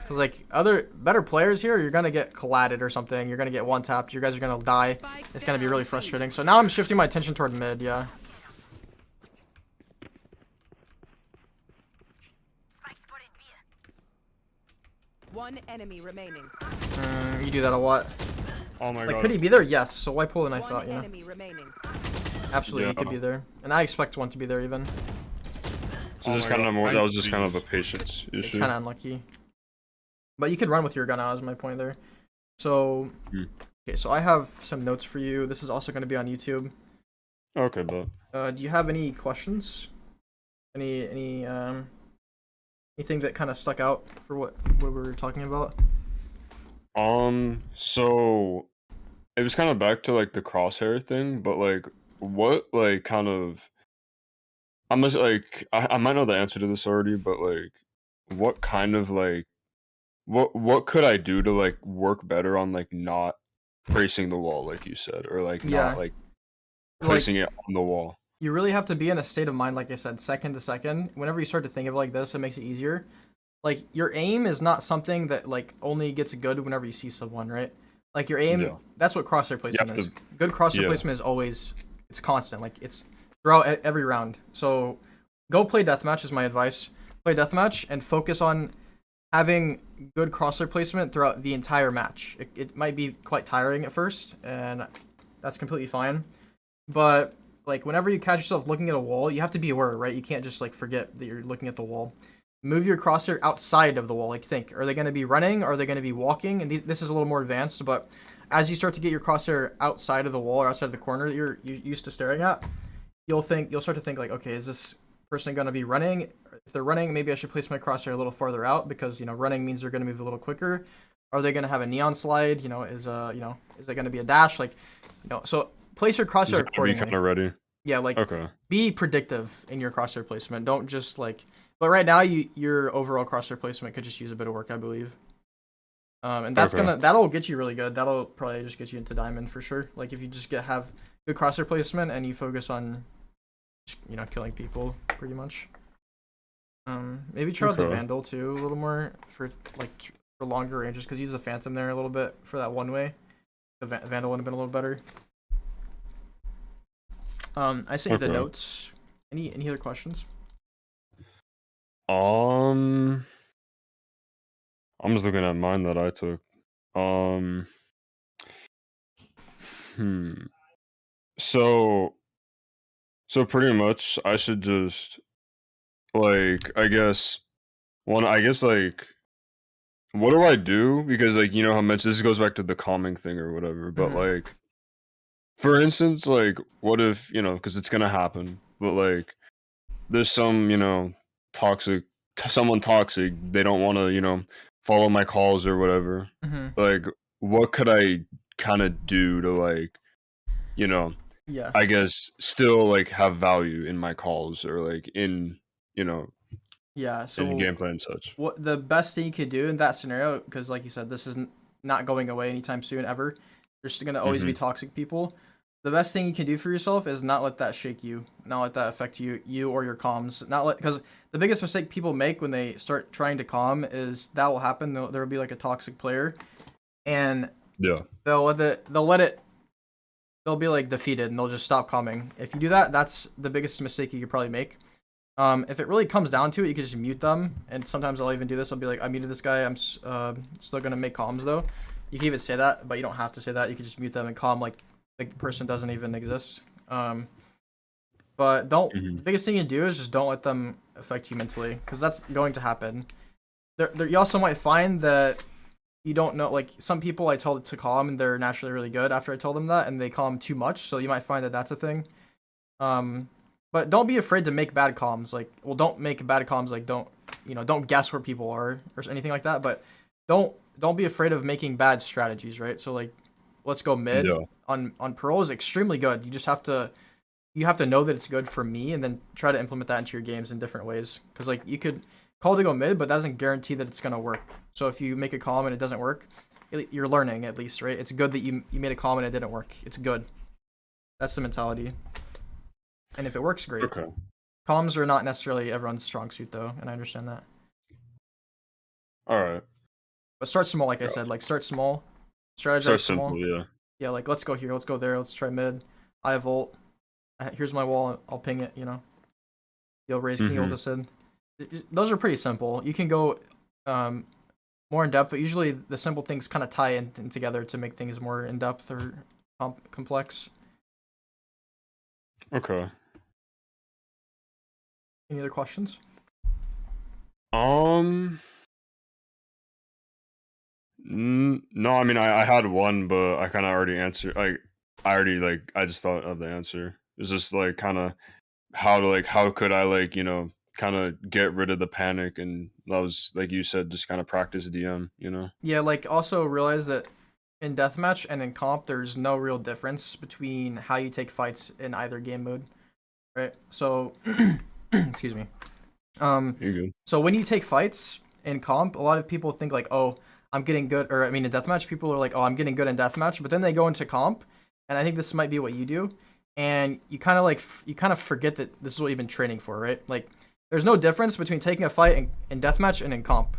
Cause like other better players here, you're gonna get collided or something. You're gonna get one tapped. You guys are gonna die. It's gonna be really frustrating. So now I'm shifting my attention toward mid. Yeah. One enemy remaining. You do that a lot. Oh my Like, god. could he be there? Yes. So why pull the knife One out? You know. enemy remaining. Absolutely, he Yeah. could be there, and I expect one to be there even. So Oh just my kind of God. more. I- That was just kind of a patience issue. Kind of unlucky. But you could run with your gun out, is my point there. So, Hmm. okay, so I have some notes for you. This is also going to be on YouTube. Okay, but Do you have any questions? Anything that kind of stuck out for what we were talking about? so it was kind of back to like the crosshair thing, but like what like kind of I'm just like I might know the answer to this already, but like what kind of like what could I do to like work better on like not tracing the wall like you said, or like Yeah. not like placing it on the wall? You really have to be in a state of mind, like I said, second to second. Whenever you start to think of it like this, it makes it easier. Like, your aim is not something that, like, only gets good whenever you see someone, right? Like, your aim, Yeah. that's what crosshair placement have is. to- Good crosshair yeah. placement is always, it's constant. Like, it's throughout every round. So, go play deathmatch is my advice. Play deathmatch and focus on having good crosshair placement throughout the entire match. It might be quite tiring at first, and that's completely fine. But like whenever you catch yourself looking at a wall, you have to be aware, right? You can't just like forget that you're looking at the wall. Move your crosshair outside of the wall. Like think, are they going to be running? Are they going to be walking? And this is a little more advanced, but as you start to get your crosshair outside of the wall or outside of the corner that you're used to staring at, you'll start to think like, okay, is this person going to be running? If they're running, maybe I should place my crosshair a little farther out because, you know, running means they're going to move a little quicker. Are they going to have a neon slide? You know, is it going to be a dash? Like, you know, so place your crosshair Just have to be accordingly. kind of ready. Yeah, like Okay. be predictive in your crosshair placement. Don't just like. But right now, your overall crosshair placement could just use a bit of work, I believe. And that's Okay. that'll get you really good. That'll probably just get you into diamond for sure. Like if you just have good crosshair placement and you focus on, killing people pretty much. Maybe try out the Okay. Vandal too a little more for for longer ranges because use the Phantom there a little bit for that one way. The Vandal would have been a little better. I sent you the Okay. notes. Any other questions? I'm just looking at mine that I took. So pretty much I should just I guess like what do I do? Because like how much this goes back to the calming thing or whatever, but Mhm. like for instance, like what if, because it's gonna happen, but like there's some, toxic someone toxic, they don't want to, follow my calls or whatever. Mhm. Like what could I kind of do to Yeah. I guess still like have value in my calls or like in Yeah. in So gameplay and such. what the best thing you could do in that scenario, because like you said, this is not going away anytime soon ever. There's going to always be toxic people. The best thing you can do for yourself is not let that shake you, not let that affect you or your comms. Because the biggest mistake people make when they start trying to calm is that will happen. There will be like a toxic player, and Yeah. they'll be like defeated and they'll just stop calming. If you do that, that's the biggest mistake you could probably make. If it really comes down to it, you can just mute them, and sometimes I'll even do this. I'll be like, I muted this guy. I'm still gonna make comms though. You can even say that, but you don't have to say that. You can just mute them and calm like the person doesn't even exist. But don't. The biggest thing you do is just don't let them affect you mentally, because that's going to happen. You also might find that you don't know. Like some people, I told to calm, and they're naturally really good after I told them that, and they calm too much. So you might find that that's a thing. But don't be afraid to make bad comms. Like, well, don't make bad comms. Like, don't guess where people are or anything like that. But don't be afraid of making bad strategies, right? So like, let's go mid Yeah. on Pearl is extremely good. You just have to know that it's good for me, and then try to implement that into your games in different ways. Because like you could call to go mid, but that doesn't guarantee that it's gonna work. So if you make a calm and it doesn't work, you're learning at least, right? It's good that you made a calm and it didn't work. It's good. That's the mentality. And if it works, great. Okay. Comms are not necessarily everyone's strong suit, though, and I understand that. All right. But start small, like I said. Like, start small. Strategize Start small. simple, yeah. Yeah, like, let's go here. Let's go there. Let's try mid. I have ult. Here's my wall. I'll ping it, Yo, raise king ult us in. Those are pretty simple. You can go more in depth, but usually the simple things kind of tie in together to make things more in depth or complex. Okay. Any other questions? No, I mean I had one, but I kind of already answered. I just thought of the answer. It's just like kind of how could I kind of get rid of the panic, and that was like you said, just kind of practice DM. Yeah, like also realize that in deathmatch and in comp, there's no real difference between how you take fights in either game mode, right? So, excuse me. You're good. So when you take fights in comp, a lot of people think like, oh, I'm getting good, or I mean, in deathmatch, people are like, oh, I'm getting good in deathmatch, but then they go into comp, and I think this might be what you do, and you kind of forget that this is what you've been training for, right? Like, there's no difference between taking a fight in deathmatch and in comp.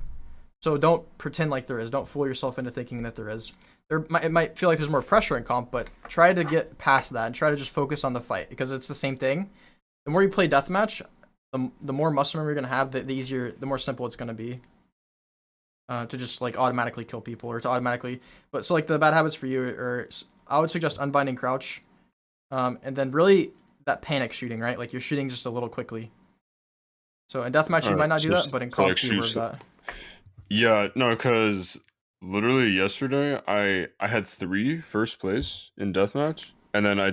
So don't pretend like there is. Don't fool yourself into thinking that there is. It might feel like there's more pressure in comp, but try to get past that and try to just focus on the fight, because it's the same thing. The more you play deathmatch, the more muscle memory you're gonna have, the easier, the more simple it's gonna be to just like automatically kill people, or to automatically. But so like the bad habits for you are, I would suggest unbinding crouch, and then really that panic shooting, right? Like you're shooting just a little quickly. So in deathmatch you might not do that, but in comp you revert that. Yeah, no, because literally yesterday I had 3 first place in deathmatch, and then I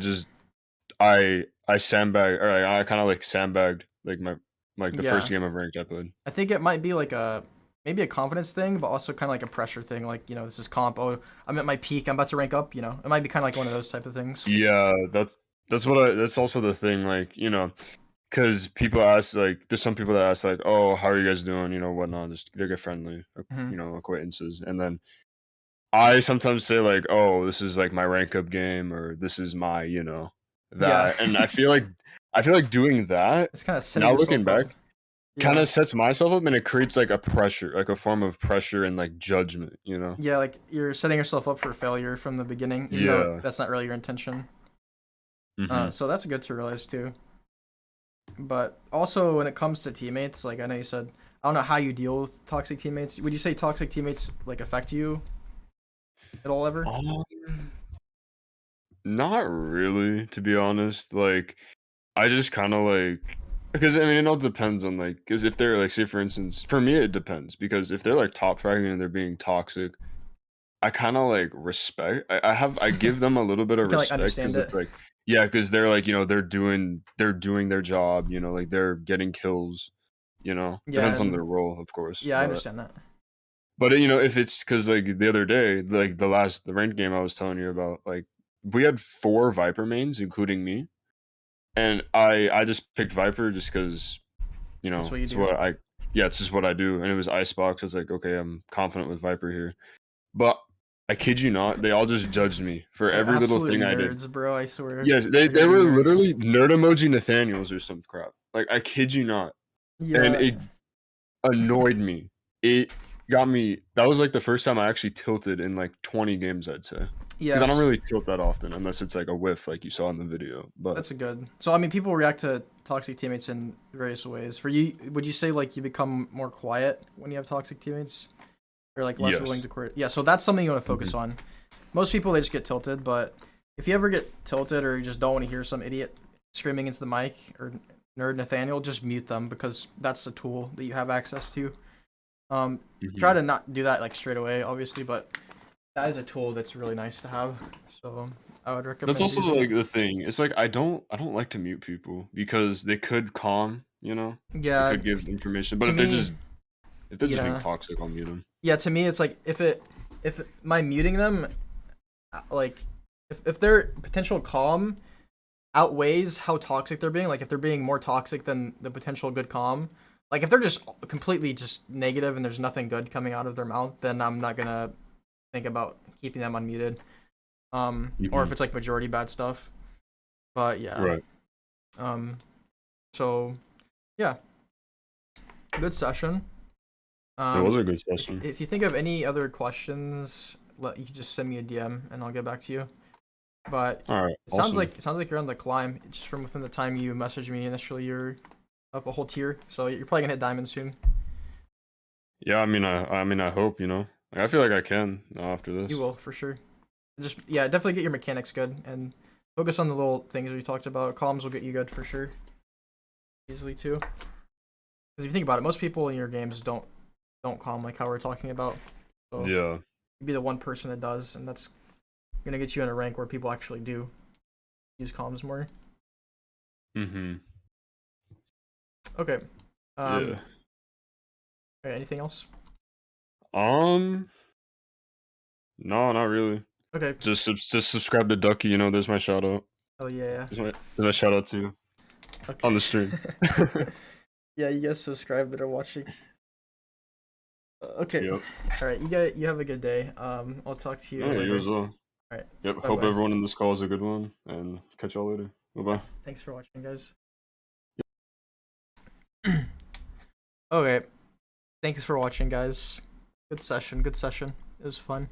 sandbagged, or I kind of like sandbagged like the first game of ranked I played. I think it might be like maybe a confidence thing, but also kind of like a pressure thing. Like, this is comp. Oh, I'm at my peak. I'm about to rank up. It might be kind of like one of those type of things. Yeah, that's that's also the thing. Like, because people ask, like, there's some people that ask, like, oh, how are you guys doing? Whatnot. Just they get friendly, acquaintances, and then I sometimes say like, "Oh, this is like my rank up game," or "This is my," that, Yeah. and I feel like doing that. It's kind of setting Now looking yourself up. back, kind Yeah. of sets myself up, and it creates like a pressure, like a form of pressure and like judgment. Yeah, like you're setting yourself up for failure from the beginning, even though Yeah. that's not really your intention. Hmm. So that's good to realize too. But also when it comes to teammates, like I know you said, I don't know how you deal with toxic teammates. Would you say toxic teammates like affect you at all ever? Not really, to be honest. Like, I just kind of like because I mean it all depends on like because if they're like say for instance for me it depends because if they're like top fragging and they're being toxic, I kind of like respect. I give them a little bit You of can like respect understand because it's it. like yeah because they're like they're doing their job like they're getting kills Yeah, depends on and their role of course yeah, I understand that. but if it's because like the other day like the ranked game I was telling you about like we had 4 Viper mains including me and I just picked Viper just because That's what you it's do. what I yeah it's just what I do and it was Icebox. I was like okay I'm confident with Viper here, but I kid you not they all just judged me for They're every little absolute thing I did. nerds, bro. I swear. Yes, They're they gonna be were nerds. literally nerd emoji Nathaniels or some crap. Like I kid you not, and Yeah. it annoyed me. It got me. That was like the first time I actually tilted in like 20 games, I'd say. Because I don't Yes. really tilt that often unless it's like a whiff, like you saw in the video. But That's a good. So I mean, people react to toxic teammates in various ways. For you, would you say like you become more quiet when you have toxic teammates, or like less willing yes, to quit? Yeah. So that's something you want to focus on. Most people they just get tilted, but if you ever get tilted or you just don't want to hear some idiot screaming into the mic or nerd Nathaniel, just mute them because that's the tool that you have access to. Try to not do that like straight away, obviously, but that is a tool that's really nice to have. So I would recommend. that's also using like it. the thing. It's like I don't like to mute people because they could calm, they Yeah. could give information. But To if they're me, just being yeah. toxic, I'll mute them. Yeah, to me, it's like if my muting them, like if their potential calm outweighs how toxic they're being, like if they're being more toxic than the potential good calm, like if they're just completely just negative and there's nothing good coming out of their mouth, then I'm not gonna think about keeping them unmuted. Or if it's like majority bad stuff. But yeah. Right. So yeah, good session. It was a good session. If you think of any other questions, you can just send me a DM and I'll get back to you. But All right. it sounds awesome. like you're on the climb. Just from within the time you messaged me initially, you're up a whole tier. So you're probably gonna hit diamond soon. Yeah, I hope, Like, I feel like I can after this. You will for sure. Just yeah, definitely get your mechanics good and focus on the little things we talked about. Columns will get you good for sure. Easily too. Because if you think about it, most people in your games don't calm like how we're talking about. So Yeah. you'd be the one person that does, and that's gonna get you in a rank where people actually do use comms more. Mm-hmm. Okay. Yeah. Okay, anything else? No, not really. Okay. Just subscribe to Duckeeh, there's my shout out. Oh yeah. There's my shout out to you Okay. on the stream. Yeah, you guys subscribe that are watching. Okay. Yep. All right. You have a good day. I'll talk to you Yeah, later. you as well. All right. Yep. Bye Hope bye. everyone in this call is a good one, and catch y'all later. Bye-bye. Thanks for watching, guys. Okay. Thanks for watching, guys. Good session. Good session. It was fun.